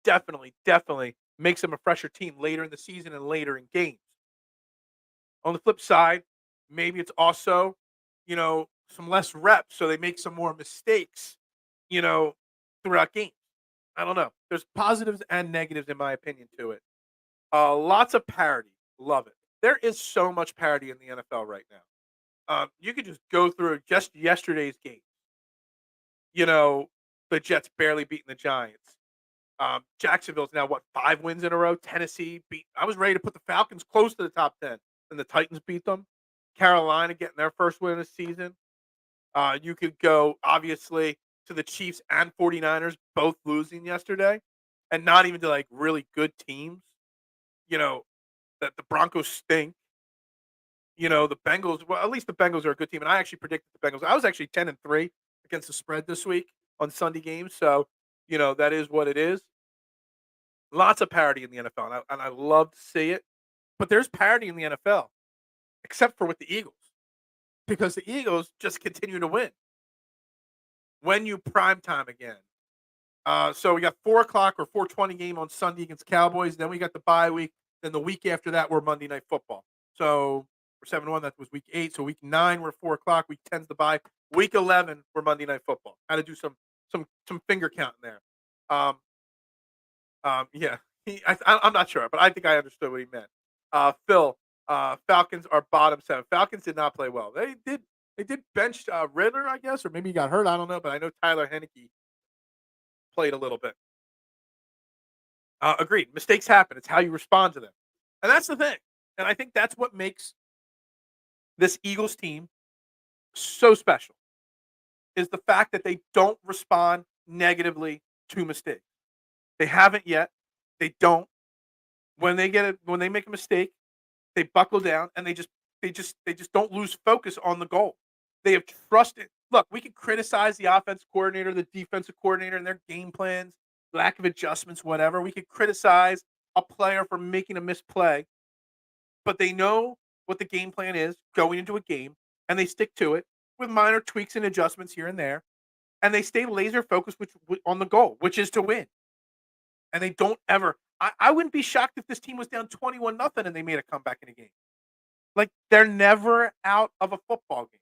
definitely makes them a fresher team later in the season and later in games. On the flip side, maybe it's also, some less reps, so they make some more mistakes, you know, throughout games. I don't know. There's positives and negatives, in my opinion, to it. Lots of parity. Love it. There is so much parity in the NFL right now. You could just go through just yesterday's game. You know, the Jets barely beating the Giants. Jacksonville's now what, 5 wins in a row? Tennessee beat. I was ready to put the Falcons close to the top 10, and the Titans beat them. Carolina getting their first win of the season. You could go obviously to the Chiefs and 49ers both losing yesterday, and not even to like really good teams. You know that the Broncos stink. The Bengals. Well, at least the Bengals are a good team, and I actually predicted the Bengals. I was actually 10-3 against the spread this week on Sunday games, so that is what it is. Lots of parity in the NFL, and I love to see it. But there's parity in the NFL, except for with the Eagles, because the Eagles just continue to win. When you prime time again. So we got 4 o'clock or 4:20 game on Sunday against Cowboys. Then we got the bye week. Then the week after that, we're Monday Night Football. So we're 7-1. That was week 8. So week 9, we're 4 o'clock. Week 10's the bye. Week 11, we're Monday Night Football. Had to do some finger counting there. Yeah, I'm not sure, but I think I understood what he meant. Phil, Falcons are bottom 7. Falcons did not play well. They did bench Ritter, I guess, or maybe he got hurt. I don't know, but I know Tyler Heineke played a little bit. Agreed. Mistakes happen. It's how you respond to them, and that's the thing. And I think that's what makes this Eagles team so special is the fact that they don't respond negatively to mistakes. They haven't yet. They don't. When they make a mistake, they buckle down and they just don't lose focus on the goal. They have trusted. Look, we can criticize the offensive coordinator, the defensive coordinator, and their game plans, lack of adjustments, whatever. We could criticize a player for making a misplay, but they know what the game plan is going into a game, and they stick to it with minor tweaks and adjustments here and there, and they stay laser focused on the goal, which is to win. And they don't ever. I wouldn't be shocked if this team was down 21-0 and they made a comeback in a game. Like they're never out of a football game.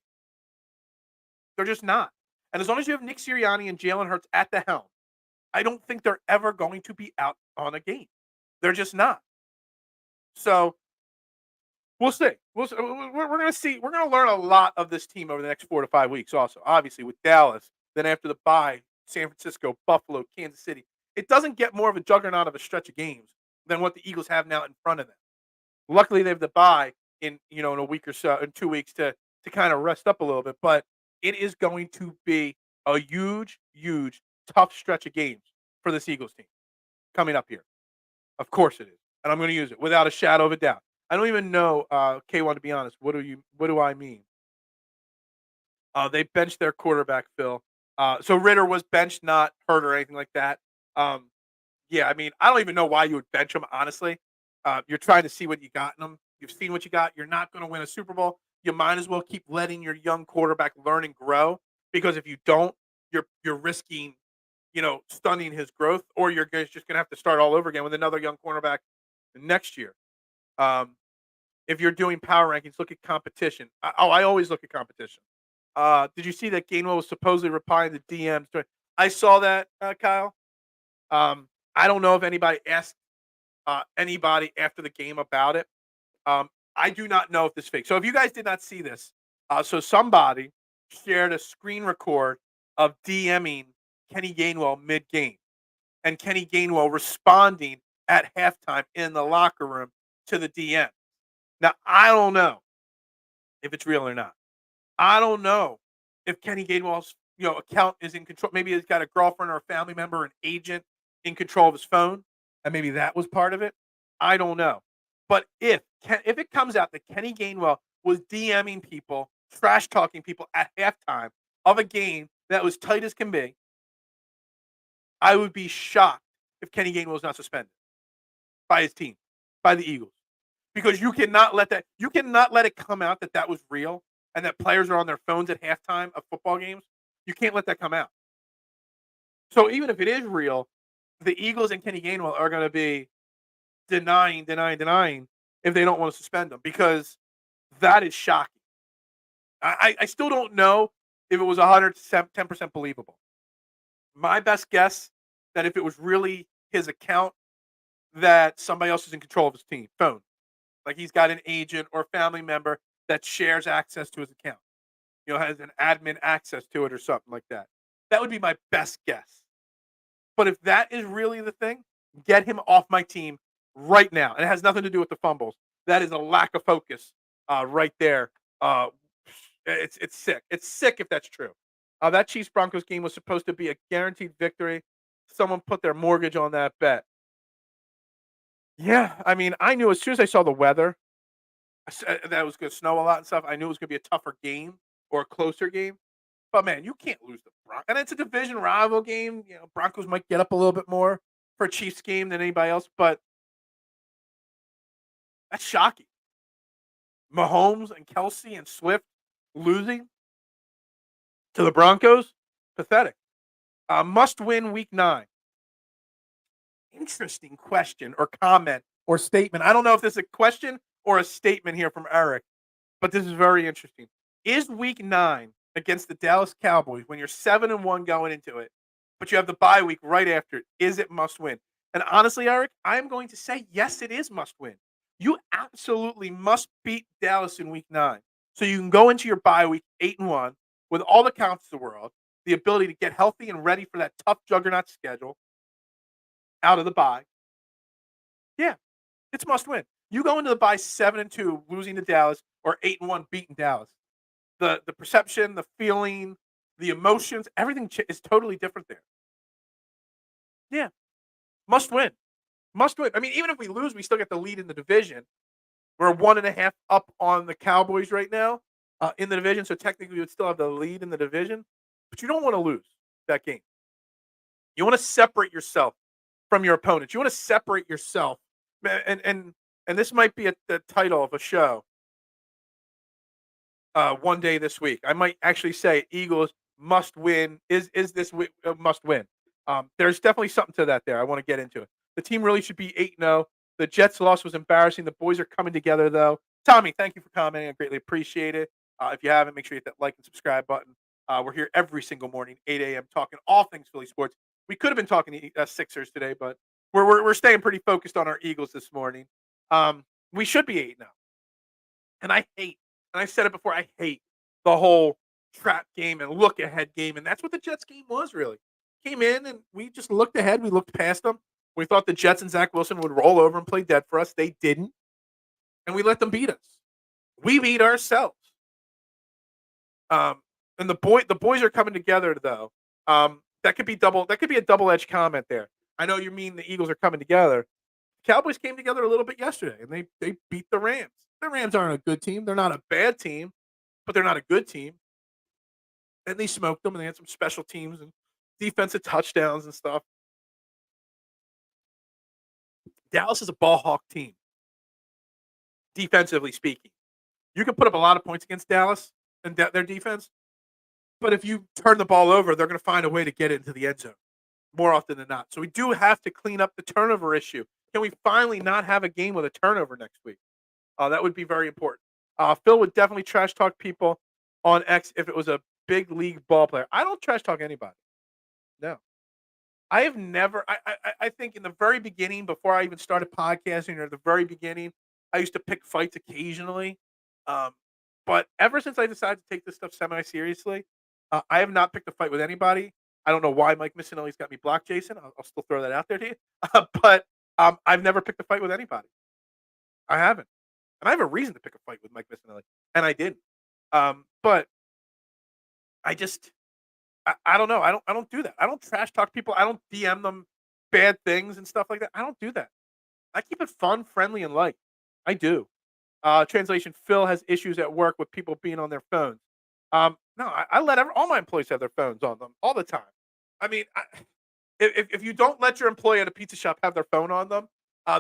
They're just not. And as long as you have Nick Sirianni and Jalen Hurts at the helm, I don't think they're ever going to be out on a game. They're just not. So we'll see. We're going to see. We're going to learn a lot of this team over the next 4 to 5 weeks. Also, obviously with Dallas, then after the bye, San Francisco, Buffalo, Kansas City. It doesn't get more of a juggernaut of a stretch of games than what the Eagles have now in front of them. Luckily, they have the bye in a week or so, in 2 weeks to kind of rest up a little bit. But it is going to be a huge, tough stretch of games for this Eagles team coming up here. Of course it is, and I'm going to use it without a shadow of a doubt. I don't even know, K1, to be honest. What do I mean? They benched their quarterback, Phil. So Ritter was benched, not hurt or anything like that. Yeah, I mean, I don't even know why you would bench him, honestly. You're trying to see what you got in him. You've seen what you got. You're not going to win a Super Bowl. You might as well keep letting your young quarterback learn and grow, because if you don't, you're risking, stunning his growth, or you're just going to have to start all over again with another young cornerback next year. If you're doing power rankings, look at competition. I always look at competition. Did you see that Gainwell was supposedly replying to DMs? I saw that, Kyle. I don't know if anybody asked anybody after the game about it. I do not know if this is fake. So if you guys did not see this, so somebody shared a screen record of DMing Kenny Gainwell mid-game, and Kenny Gainwell responding at halftime in the locker room to the DM. Now, I don't know if it's real or not. I don't know if Kenny Gainwell's, account is in control. Maybe he's got a girlfriend or a family member, an agent in control of his phone, and maybe that was part of it. I don't know. But if it comes out that Kenny Gainwell was DMing people, trash talking people at halftime of a game that was tight as can be, I would be shocked if Kenny Gainwell was not suspended by his team, by the Eagles, because you cannot let it come out that that was real and that players are on their phones at halftime of football games. You can't let that come out. So even if it is real, the Eagles and Kenny Gainwell are going to be denying if they don't want to suspend him, because that is shocking. I still don't know if it was 110% believable. My best guess that if it was really his account, that somebody else is in control of his team phone, like he's got an agent or family member that shares access to his account. Has an admin access to it or something like that. That would be my best guess. But if that is really the thing, get him off my team right now. And it has nothing to do with the fumbles. That is a lack of focus right there. It's sick. It's sick if that's true. That Chiefs Broncos game was supposed to be a guaranteed victory. Someone put their mortgage on that bet. Yeah, I mean, I knew as soon as I saw the weather that it was going to snow a lot and stuff. I knew it was going to be a tougher game or a closer game. But man, you can't lose the Broncos, and it's a division rival game. Broncos might get up a little bit more for a Chiefs game than anybody else, but that's shocking. Mahomes and Kelsey and Swift losing to the Broncos, pathetic. Must win week 9. Interesting question or comment or statement. I don't know if this is a question or a statement here from Eric, but this is very interesting. Is week 9 against the Dallas Cowboys, when you're 7-1 going into it, but you have the bye week right after it, is it must win? And honestly, Eric, I'm going to say yes, it is must win. You absolutely must beat Dallas in week 9. So you can go into your bye week 8-1 with all the confidence in the world, the ability to get healthy and ready for that tough juggernaut schedule out of the bye. Yeah, it's must win. You go into the bye 7-2, losing to Dallas, or 8-1, beating Dallas. The perception, the feeling, the emotions, everything is totally different there. Yeah, must win. Must win. I mean, even if we lose, we still get the lead in the division. We're 1.5 up on the Cowboys right now in the division, so technically we would still have the lead in the division. But you don't want to lose that game. You want to separate yourself from your opponents. You want to separate yourself, and this might be the title of a show. One day this week, I might actually say Eagles must win. Is this must win? There's definitely something to that there. I want to get into it. The team really should be 8-0. The Jets' loss was embarrassing. The boys are coming together, though. Tommy, thank you for commenting. I greatly appreciate it. If you haven't, make sure you hit that like and subscribe button. We're here every single morning, 8 a.m., talking all things Philly sports. We could have been talking Sixers today, but we're staying pretty focused on our Eagles this morning. We should be 8-0. And I said it before, I hate the whole trap game and look ahead game. And that's what the Jets game was really. Came in and we just looked ahead. We looked past them. We thought the Jets and Zach Wilson would roll over and play dead for us. They didn't. And we let them beat us. We beat ourselves. And the boys are coming together though. That could be a double-edged comment there. I know you mean the Eagles are coming together. Cowboys came together a little bit yesterday, and they beat the Rams. The Rams aren't a good team. They're not a bad team, but they're not a good team. And they smoked them, and they had some special teams and defensive touchdowns and stuff. Dallas is a ball hawk team, defensively speaking. You can put up a lot of points against Dallas and their defense, but if you turn the ball over, they're going to find a way to get it into the end zone more often than not. So we do have to clean up the turnover issue. Can we finally not have a game with a turnover next week? That would be very important. Phil would definitely trash talk people on X if it was a big league ball player. I don't trash talk anybody. No. I have never. I think in the very beginning, before I even started podcasting, or at the very beginning, I used to pick fights occasionally. Um, but ever since I decided to take this stuff semi seriously, I have not picked a fight with anybody. I don't know why Mike Missinelli's got me blocked, Jason. I'll still throw that out there to you. But I've never picked a fight with anybody. I haven't, and I have a reason to pick a fight with Mike Missinelli, and I didn't. But I just I don't know. I don't do that. I don't trash talk people. I don't DM them bad things and stuff like that. I don't do that. I keep it fun, friendly, and light. I do. Translation: Phil has issues at work with people being on their phones. No, I let all my employees have their phones on them all the time. I mean, if you don't let your employee at a pizza shop have their phone on them,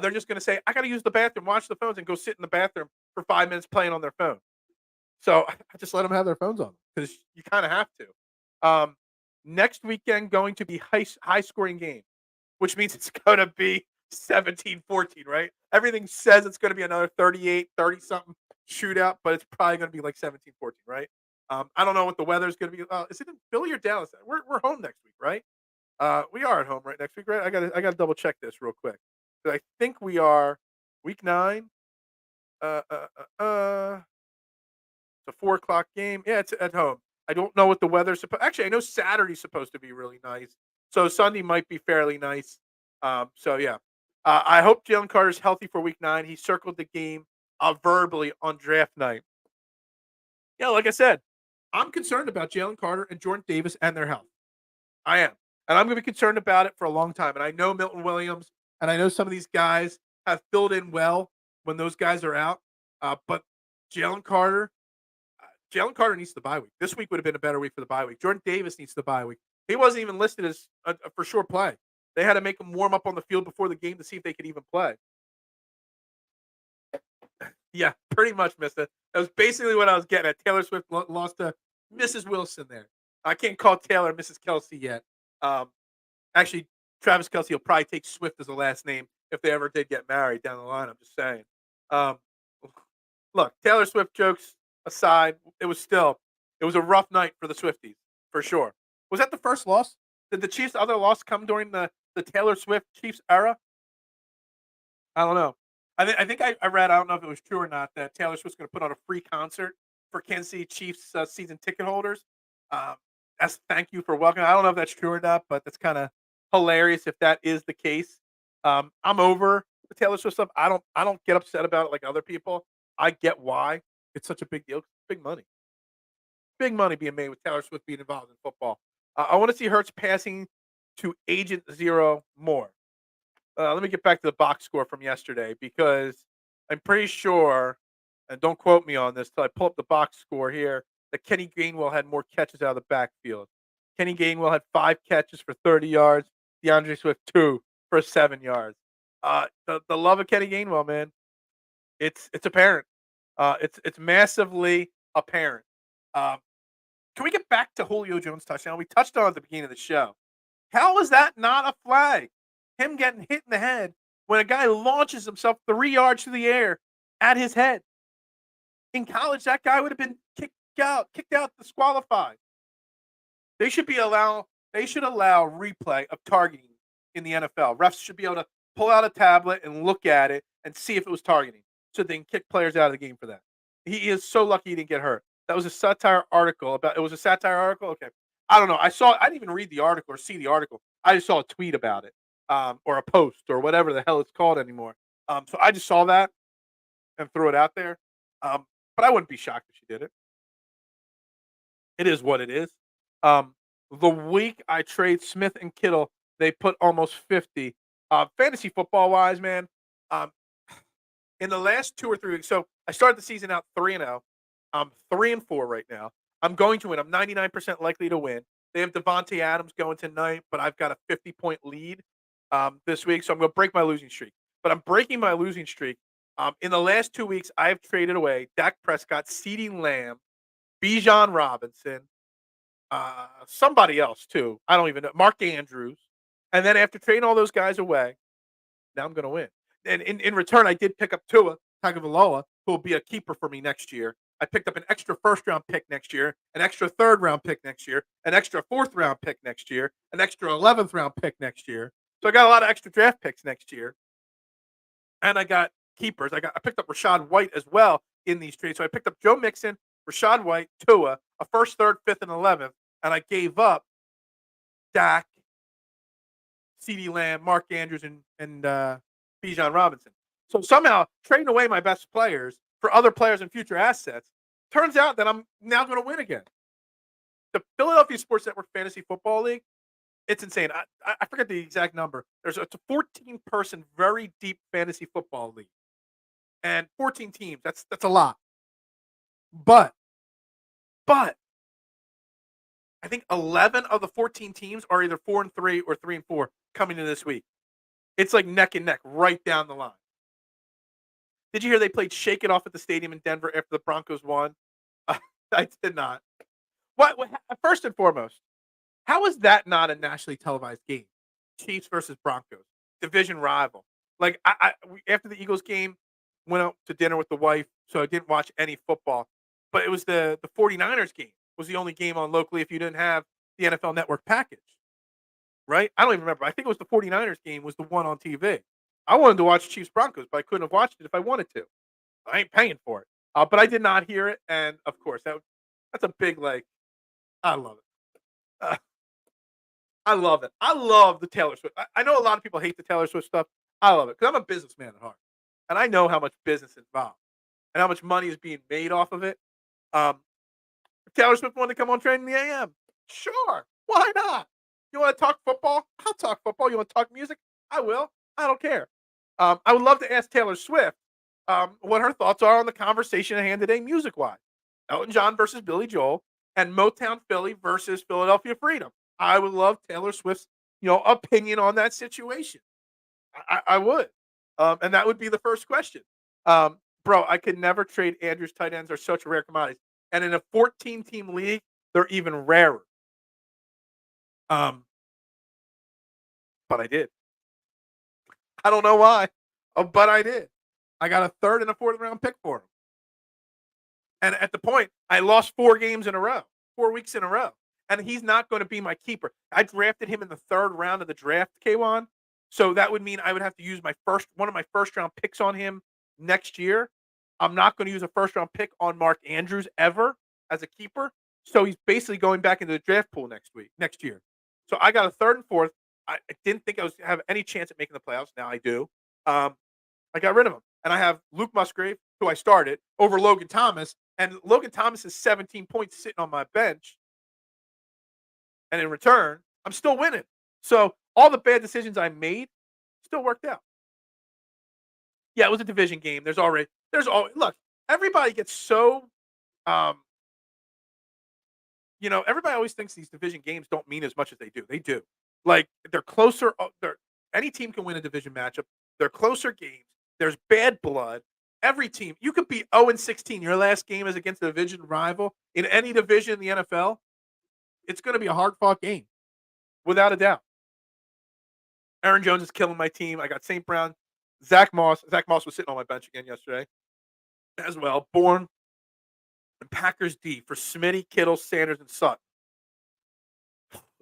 they're just going to say, "I got to use the bathroom, watch the phones, and go sit in the bathroom for 5 minutes playing on their phone." So I just let them have their phones on because you kind of have to. Next weekend going to be high scoring game, which means it's going to be 17-14, right? Everything says it's going to be another 38, 30 something shootout, but it's probably going to be like 17-14, right? I don't know what the weather's going to be. Is it in Philly or Dallas? We're home next week, right? We are at home right next week, right? I got to double check this real quick. I think we are week 9. Uh, uh, it's a 4 o'clock game. Yeah, it's at home. I don't know what the weather's supposed. Actually, I know Saturday's supposed to be really nice, so Sunday might be fairly nice. So yeah, I hope Jalen Carter's healthy for Week 9. He circled the game verbally on draft night. Yeah, like I said, I'm concerned about Jalen Carter and Jordan Davis and their health. I am. And I'm going to be concerned about it for a long time. And I know Milton Williams and I know some of these guys have filled in well when those guys are out. But Jalen Carter, Jalen Carter needs the bye week. This week would have been a better week for the bye week. Jordan Davis needs the bye week. He wasn't even listed as a for sure play. They had to make him warm up on the field before the game to see if they could even play. Yeah, pretty much, Mister. That was basically what I was getting at. Taylor Swift lost to Mrs. Wilson there. I can't call Taylor Mrs. Kelsey yet. Um, Actually, Travis Kelsey will probably take Swift as a last name if they ever did get married down the line. I'm just saying. Um, Look, Taylor Swift jokes aside, it was a rough night for the Swifties for sure. Was that the first loss? Did the Chiefs' other loss come during the Taylor Swift Chiefs era? I don't know. I read, I don't know if it was true or not, that Taylor Swift's going to put on a free concert for Kansas City Chiefs season ticket holders. Um, as thank you for welcoming. I don't know if that's true or not, but that's kind of hilarious if that is the case. I'm over the Taylor Swift stuff. I don't get upset about it like other people. I get why it's such a big deal. Big money being made with Taylor Swift being involved in football. I want to see Hurts passing to Agent Zero more. Let me get back to the box score from yesterday because I'm pretty sure, and don't quote me on this till I pull up the box score here, that Kenny Gainwell had more catches out of the backfield. Kenny Gainwell had 5 catches for 30 yards. DeAndre Swift 2 for 7 yards. The love of Kenny Gainwell, man, it's apparent. It's massively apparent. Um, can we get back to Julio Jones touchdown? We touched on it at the beginning of the show. How is that not a flag? Him getting hit in the head when a guy launches himself 3 yards through the air at his head. In college, that guy would have been kicked out, disqualified. They should allow replay of targeting in the NFL. Refs should be able to pull out a tablet and look at it and see if it was targeting, so they can kick players out of the game for that. He is so lucky he didn't get hurt. That was a satire article about. It was a satire article. Okay, I don't know. I didn't even read the article or see the article. I just saw a tweet about it, or a post or whatever the hell it's called anymore. So I just saw that and threw it out there. But I wouldn't be shocked if she did it. It is what it is. The week I trade Smith and Kittle, they put almost 50. Fantasy football wise, man, um, in the last 2 or 3 weeks. So I started the season out 3-0. I'm 3-4 right now. I'm going to win. I'm 99% likely to win. They have Devontae Adams going tonight, but I've got a 50-point lead this week, so I'm going to break my losing streak. But I'm breaking my losing streak. In the last 2 weeks, I have traded away Dak Prescott, CeeDee Lamb, Bijan Robinson, somebody else too. I don't even know. Mark Andrews. And then after trading all those guys away, now I'm going to win. And in return, I did pick up Tua Tagovailoa, who will be a keeper for me next year. I picked up an extra first-round pick next year, an extra third-round pick next year, an extra fourth-round pick next year, an extra 11th-round pick next year. So I got a lot of extra draft picks next year. And I got keepers. I picked up Rashad White as well in these trades. So I picked up Joe Mixon, Rashad White, Tua, a first, third, fifth, and 11th. And I gave up Dak, CeeDee Lamb, Mark Andrews, and Bijan Robinson. So somehow trading away my best players for other players and future assets turns out that I'm now going to win again. the Philadelphia Sports Network Fantasy Football League, it's insane. I forget the exact number. It's a 14-person, very deep fantasy football league, and 14 teams. That's a lot. But but I think 11 of the 14 teams are either 4-3 or 3-4 coming in this week. It's like neck and neck right down the line. Did you hear they played "Shake It Off" at the stadium in Denver after the Broncos won? I did not. First and foremost, how is that not a nationally televised game? Chiefs versus Broncos, division rival. Like after the Eagles game, went out to dinner with the wife, so I didn't watch any football. But it was the 49ers game was the only game on locally if you didn't have the NFL Network package, right? I don't even remember. I think it was the 49ers game was the one on TV. I wanted to watch Chiefs Broncos, but I couldn't have watched it if I wanted to. I ain't paying for it. But I did not hear it, and of course that's a big like. I love it. I love it. I love the Taylor Swift. I know a lot of people hate the Taylor Swift stuff. I love it because I'm a businessman at heart, and I know how much business is involved and how much money is being made off of it. Um, if Taylor Swift wanted to come on Training the AM, sure, why not? You want to talk football? I'll talk football. You want to talk music? I will. I don't care. I would love to ask Taylor Swift what her thoughts are on the conversation at hand today, music-wise. Elton John versus Billy Joel, and Motown Philly versus Philadelphia Freedom. I would love Taylor Swift's, opinion on that situation. I would, and that would be the first question. Bro, I could never trade Andrews tight ends. They're such rare commodities, and in a 14-team league, they're even rarer. But I did. I don't know why, but I did. I got a third and a fourth round pick for him. And at the point, I lost 4 games in a row, 4 weeks in a row. And he's not going to be my keeper. I drafted him in the 3rd round of the draft, K1. So that would mean I would have to use one of my first round picks on him next year. I'm not going to use a first round pick on Mark Andrews ever as a keeper. So he's basically going back into the draft pool next year. So I got a 3rd and 4th. I didn't think I was have any chance at making the playoffs. Now I do. I got rid of him. And I have Luke Musgrave, who I started, over Logan Thomas. And Logan Thomas is 17 points sitting on my bench. And in return, I'm still winning. So all the bad decisions I made still worked out. Yeah, it was a division game. Look, everybody gets so, everybody always thinks these division games don't mean as much as they do. They do. Like, they're closer. Any team can win a division matchup. They're closer games. There's bad blood. Every team, you could be 0-16. Your last game is against a division rival in any division in the NFL. It's going to be a hard-fought game, without a doubt. Aaron Jones is killing my team. I got St. Brown, Zach Moss. Zach Moss was sitting on my bench again yesterday as well. Bourne and Packers D for Smitty, Kittle, Sanders, and Sutton.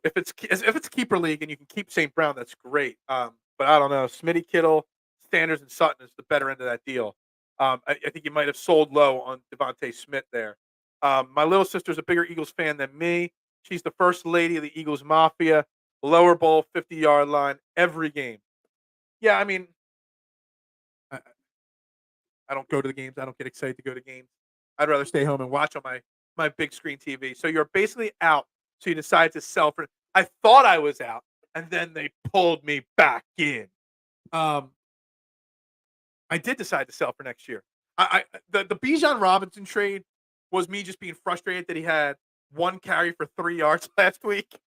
If it's keeper league and you can keep St. Brown, that's great. But I don't know. Smitty, Kittle, Sanders, and Sutton is the better end of that deal. I think you might have sold low on Devontae Smith there. My little sister's a bigger Eagles fan than me. She's the first lady of the Eagles Mafia. Lower bowl, 50-yard line, every game. Yeah, I mean, I don't go to the games. I don't get excited to go to games. I'd rather stay home and watch on my big screen TV. So you're basically out. So you decide to sell for. I thought I was out, and then they pulled me back in. I did decide to sell for next year. The Bijan Robinson trade was me just being frustrated that he had 1 carry for 3 yards last week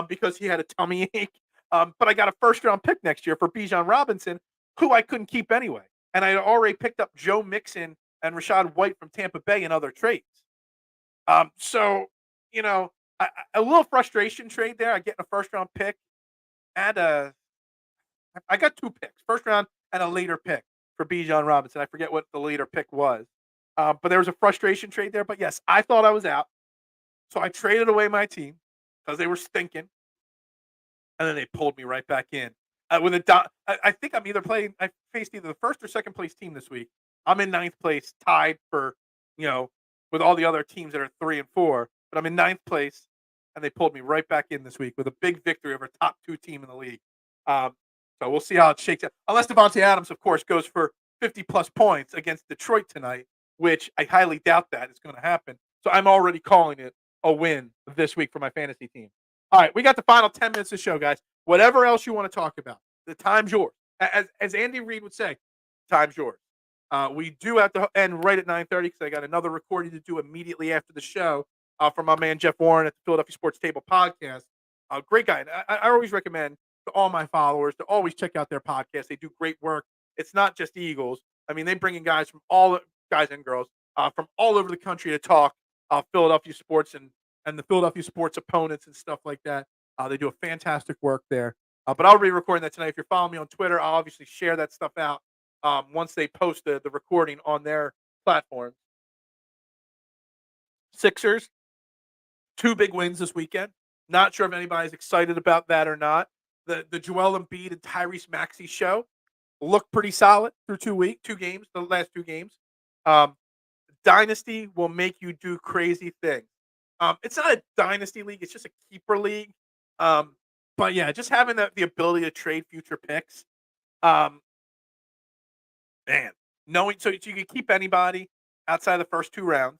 because he had a tummy ache. But I got a first-round pick next year for Bijan Robinson, who I couldn't keep anyway. And I had already picked up Joe Mixon and Rachaad White from Tampa Bay in other trades. So, a little frustration trade there. I get a first-round pick and I got 2 picks, first round and a later pick for Bijan Robinson. I forget what the later pick was. But there was a frustration trade there. But yes, I thought I was out. So I traded away my team because they were stinking. And then they pulled me right back in. I think I'm I faced either the first or second place team this week. I'm in 9th place, tied for, with all the other teams that are 3 and 4. But I'm in 9th place, and they pulled me right back in this week with a big victory over top 2 team in the league. So we'll see how it shakes out. Unless Devontae Adams, of course, goes for 50-plus points against Detroit tonight, which I highly doubt that is going to happen. So I'm already calling it a win this week for my fantasy team. All right, we got the final 10 minutes of the show, guys. Whatever else you want to talk about, the time's yours. As Andy Reid would say, time's yours. We do have to end right at 9:30 because I got another recording to do immediately after the show from my man Jeff Warren at the Philadelphia Sports Table podcast. Great guy. And I always recommend to all my followers to always check out their podcast. They do great work. It's not just Eagles. I mean, they bring in guys from guys and girls from all over the country to talk Philadelphia sports and the Philadelphia sports opponents and stuff like that. They do a fantastic work there. But I'll be recording that tonight. If you're following me on Twitter, I'll obviously share that stuff out once they post the recording on their platform. Sixers, 2 big wins this weekend. Not sure if anybody's excited about that or not. The Joel Embiid and Tyrese Maxey show looked pretty solid through 2 games, the last 2 games. Dynasty will make you do crazy things. It's not a dynasty league; it's just a keeper league. But yeah, just having the ability to trade future picks, um, man, knowing so you can keep anybody outside the first 2 rounds,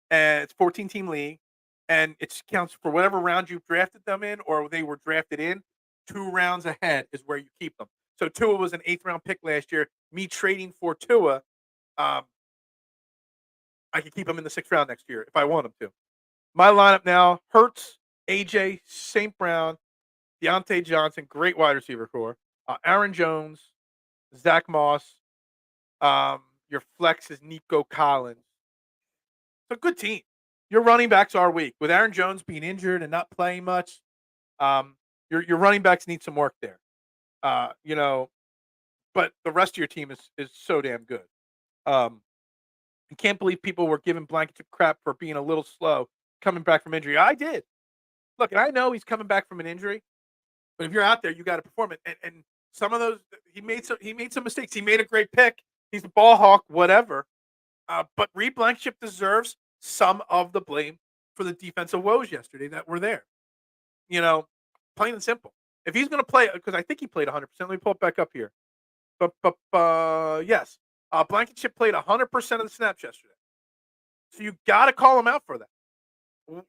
and it's 14-team league, and it counts for whatever round you drafted them in or they were drafted in. 2 rounds ahead is where you keep them. So Tua was an 8th round pick last year. Me trading for Tua, um, I could keep him in the 6th round next year if I want him to. My lineup now: Hurts, AJ, St. Brown, Deontay Johnson, great wide receiver core, Aaron Jones, Zach Moss. Your flex is Nico Collins. It's a good team. Your running backs are weak. With Aaron Jones being injured and not playing much, your running backs need some work there. But the rest of your team is so damn good. I can't believe people were giving Blankenship crap for being a little slow coming back from injury. I did. Look, and I know he's coming back from an injury, but if you're out there, you got to perform it. And some of those he made some mistakes. He made a great pick. He's a ball hawk, whatever. But Reed Blankenship deserves some of the blame for the defensive woes yesterday that were there. Plain and simple. If he's going to play, because I think he played 100%. Let me pull it back up here. Yes. Blankenship played 100% of the snaps yesterday. So you got to call him out for that.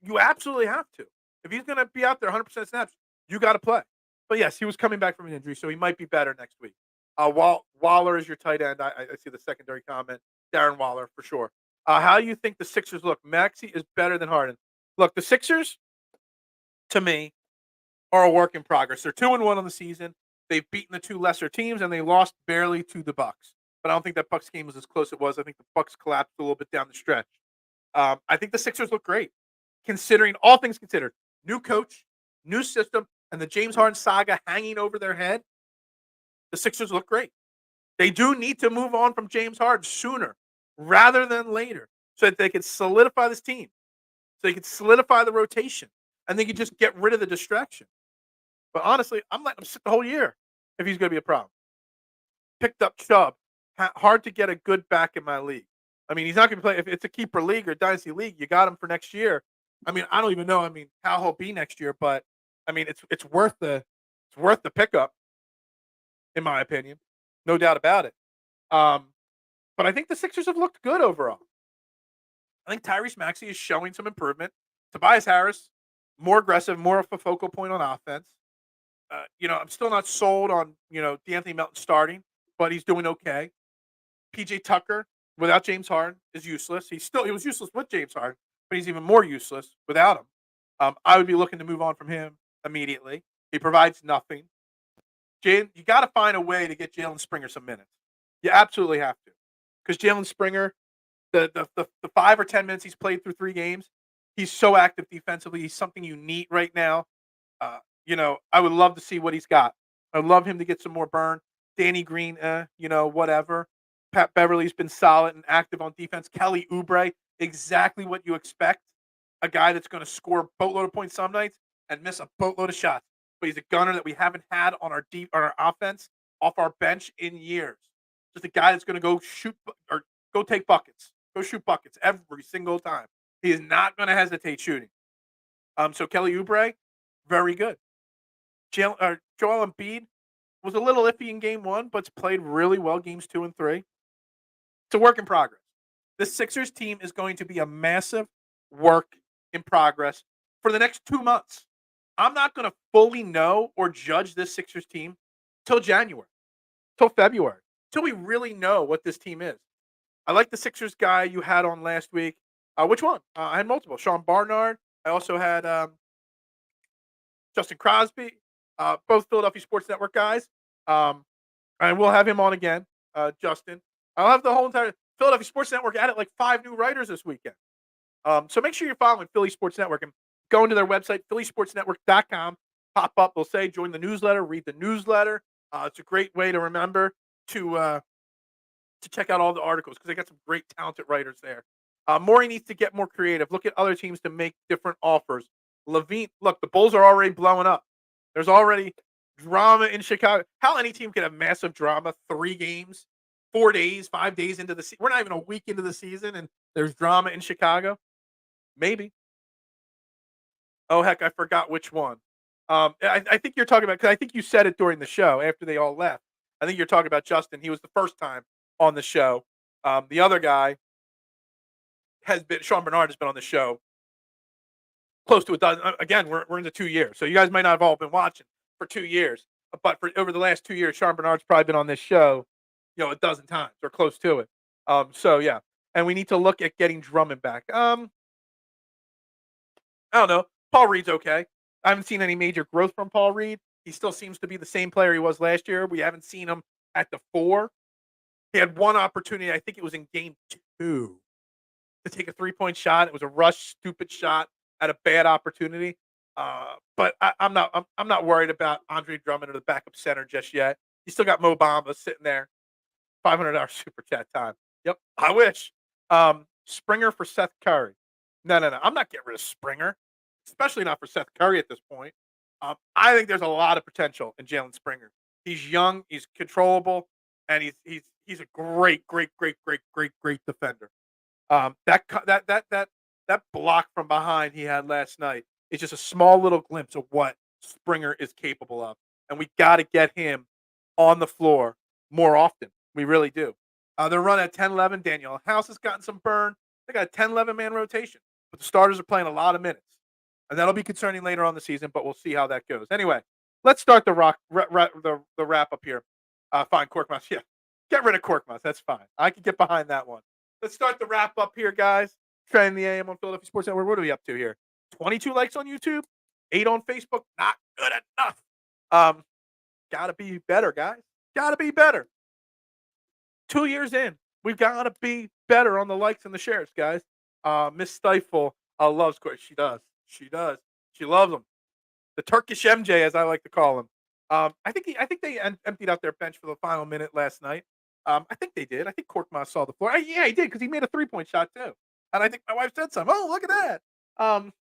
You absolutely have to. If he's going to be out there 100% snaps, you got to play. But yes, he was coming back from an injury, so he might be better next week. Waller is your tight end. I see the secondary comment. Darren Waller, for sure. How do you think the Sixers look? Maxey is better than Harden. Look, the Sixers, to me, are a work in progress. They're 2-1 on the season. They've beaten the 2 lesser teams, and they lost barely to the Bucks. But I don't think that Bucks game was as close as it was. I think the Bucks collapsed a little bit down the stretch. I think the Sixers look great, considering all things considered. New coach, new system, and the James Harden saga hanging over their head. The Sixers look great. They do need to move on from James Harden sooner rather than later so that they can solidify this team, so they can solidify the rotation, and they can just get rid of the distraction. But honestly, I'm letting him sit the whole year if he's going to be a problem. Picked up Chubb. Hard to get a good back in my league. I mean, he's not going to play. If it's a keeper league or dynasty league, you got him for next year. I mean, I don't even know. I mean, how he'll be next year, but I mean, it's worth the pickup, in my opinion, no doubt about it. But I think the Sixers have looked good overall. I think Tyrese Maxey is showing some improvement. Tobias Harris, more aggressive, more of a focal point on offense. I'm still not sold on DeAnthony Melton starting, but he's doing okay. PJ Tucker, without James Harden, is useless. He was useless with James Harden, but he's even more useless without him. I would be looking to move on from him immediately. He provides nothing. You got to find a way to get Jalen Springer some minutes. You absolutely have to, because Jalen Springer, the 5 or 10 minutes he's played through 3 games, he's so active defensively. He's something you need right now. I would love to see what he's got. I'd love him to get some more burn. Danny Green, whatever. Pat Beverly's been solid and active on defense. Kelly Oubre, exactly what you expect. A guy that's going to score a boatload of points some nights and miss a boatload of shots. But he's a gunner that we haven't had on our offense off our bench in years. Just a guy that's going to go shoot or go take buckets, go shoot buckets every single time. He is not going to hesitate shooting. So Kelly Oubre, very good. Joel Embiid was a little iffy in game 1, but's played really well games 2 and 3. It's a work in progress. The Sixers team is going to be a massive work in progress for the next 2 months. I'm not going to fully know or judge this Sixers team till January, till February, till we really know what this team is. I like the Sixers guy you had on last week. Which one? I had multiple. Sean Barnard. I also had Justin Crosby, both Philadelphia Sports Network guys. And we'll have him on again, Justin. I'll have the whole entire Philadelphia Sports Network added like 5 new writers this weekend. So make sure you're following Philly Sports Network and go into their website, phillysportsnetwork.com. Pop up, they'll say join the newsletter, read the newsletter. It's a great way to remember to check out all the articles because they got some great talented writers there. Morey needs to get more creative. Look at other teams to make different offers. Levine, look, the Bulls are already blowing up. There's already drama in Chicago. How any team can have massive drama 3 games, 4 days, 5 days into the season? We're not even a week into the season, and there's drama in Chicago. Maybe. Oh heck, I forgot which one. I think you're talking about because I think you said it during the show after they all left. I think you're talking about Justin. He was the first time on the show. The other guy has been Sean Bernard has been on the show close to a dozen. Again, we're into 2 years, so you guys might not have all been watching for 2 years, but for over the last 2 years, Sean Bernard's probably been on this show, a dozen times or close to it. So yeah, and we need to look at getting Drummond back. I don't know. Paul Reed's okay. I haven't seen any major growth from Paul Reed. He still seems to be the same player he was last year. We haven't seen him at the 4. He had one opportunity, I think it was in game 2, to take a 3-point shot. It was a rush, stupid shot at a bad opportunity. But I'm not worried about Andre Drummond or the backup center just yet. You still got Mo Bamba sitting there. $500 super chat time. Yep, I wish. Springer for Seth Curry. No. I'm not getting rid of Springer, especially not for Seth Curry at this point. I think there's a lot of potential in Jalen Springer. He's young, he's controllable, and he's a great defender. That block from behind he had last night is just a small little glimpse of what Springer is capable of, and we got to get him on the floor more often. We really do. They're running at 10-11. Daniel House has gotten some burn. They got a 10-11 man rotation, but the starters are playing a lot of minutes, and that'll be concerning later on the season. But we'll see how that goes. Anyway, let's start the wrap up here. Fine, Korkmaz. Yeah, get rid of Korkmaz. That's fine. I can get behind that one. Let's start the wrap up here, guys. Trending the AM on Philadelphia Sports Network. What are we up to here? 22 likes on YouTube, 8 on Facebook. Not good enough. Gotta be better, guys. Gotta be better. 2 years in, we've got to be better on the likes and the shares, guys. Miss Stiefel loves Corey. She does. She does. She loves them. The Turkish MJ, as I like to call him. I think they emptied out their bench for the final minute last night. I think they did. I think Korkmaz saw the floor. Yeah, he did because he made a 3-point shot too. And I think my wife said something. Oh, look at that.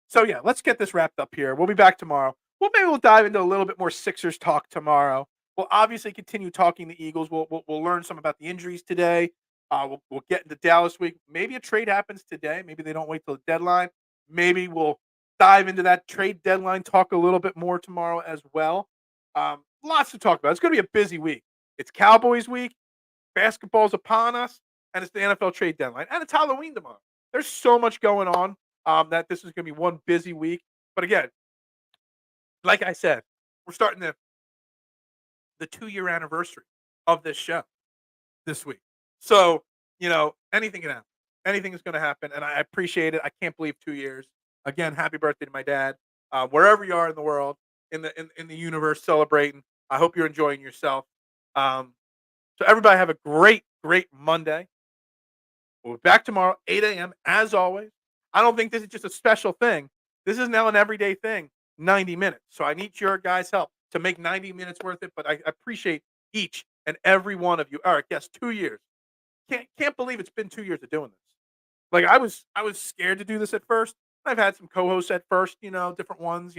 So yeah, let's get this wrapped up here. We'll be back tomorrow. Maybe we'll dive into a little bit more Sixers talk tomorrow. We'll obviously continue talking the Eagles. We'll learn some about the injuries today. We'll get into Dallas week. Maybe a trade happens today. Maybe they don't wait till the deadline. Maybe we'll dive into that trade deadline talk a little bit more tomorrow as well. Lots to talk about. It's going to be a busy week. It's Cowboys week. Basketball's upon us, and it's the NFL trade deadline, and it's Halloween tomorrow. There's so much going on that this is going to be one busy week. But again, like I said, we're starting the 2-year anniversary of this show this week. So, anything can happen. Anything is going to happen, and I appreciate it. I can't believe 2 years. Again, happy birthday to my dad. Wherever you are in the world, in the universe, celebrating. I hope you're enjoying yourself. So everybody have a great Monday. We'll be back tomorrow, 8 a.m. as always. I don't think this is just a special thing. This is now an everyday thing, 90 minutes. So I need your guys' help to make 90 minutes worth it, but I appreciate each and every one of you. All right, yes, 2 years. Can't believe it's been 2 years of doing this. Like I was scared to do this at first. I've had some co-hosts at first, different ones.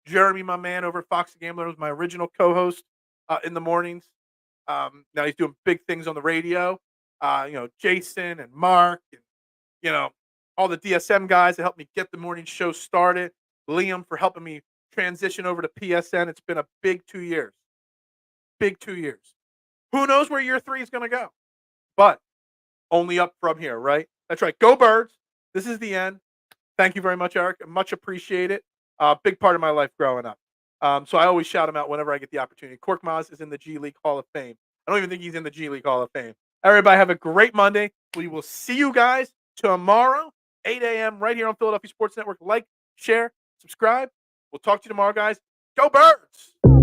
Jeremy, my man over at Fox the Gambler, was my original co-host in the mornings. Now he's doing big things on the radio. Jason and Mark and all the DSM guys that helped me get the morning show started. Liam for helping me transition over to PSN. It's been a big 2 years. Big 2 years. Who knows where year 3 is going to go? But only up from here, right? That's right. Go Birds. This is the end. Thank you very much, Eric. Much appreciate it. Big part of my life growing up. So I always shout him out whenever I get the opportunity. Cork Maz is in the G League Hall of Fame. I don't even think he's in the G League Hall of Fame. Everybody have a great Monday. We will see you guys tomorrow, 8 a.m. right here on Philadelphia Sports Network. Like, share, subscribe. We'll talk to you tomorrow, guys. Go Birds!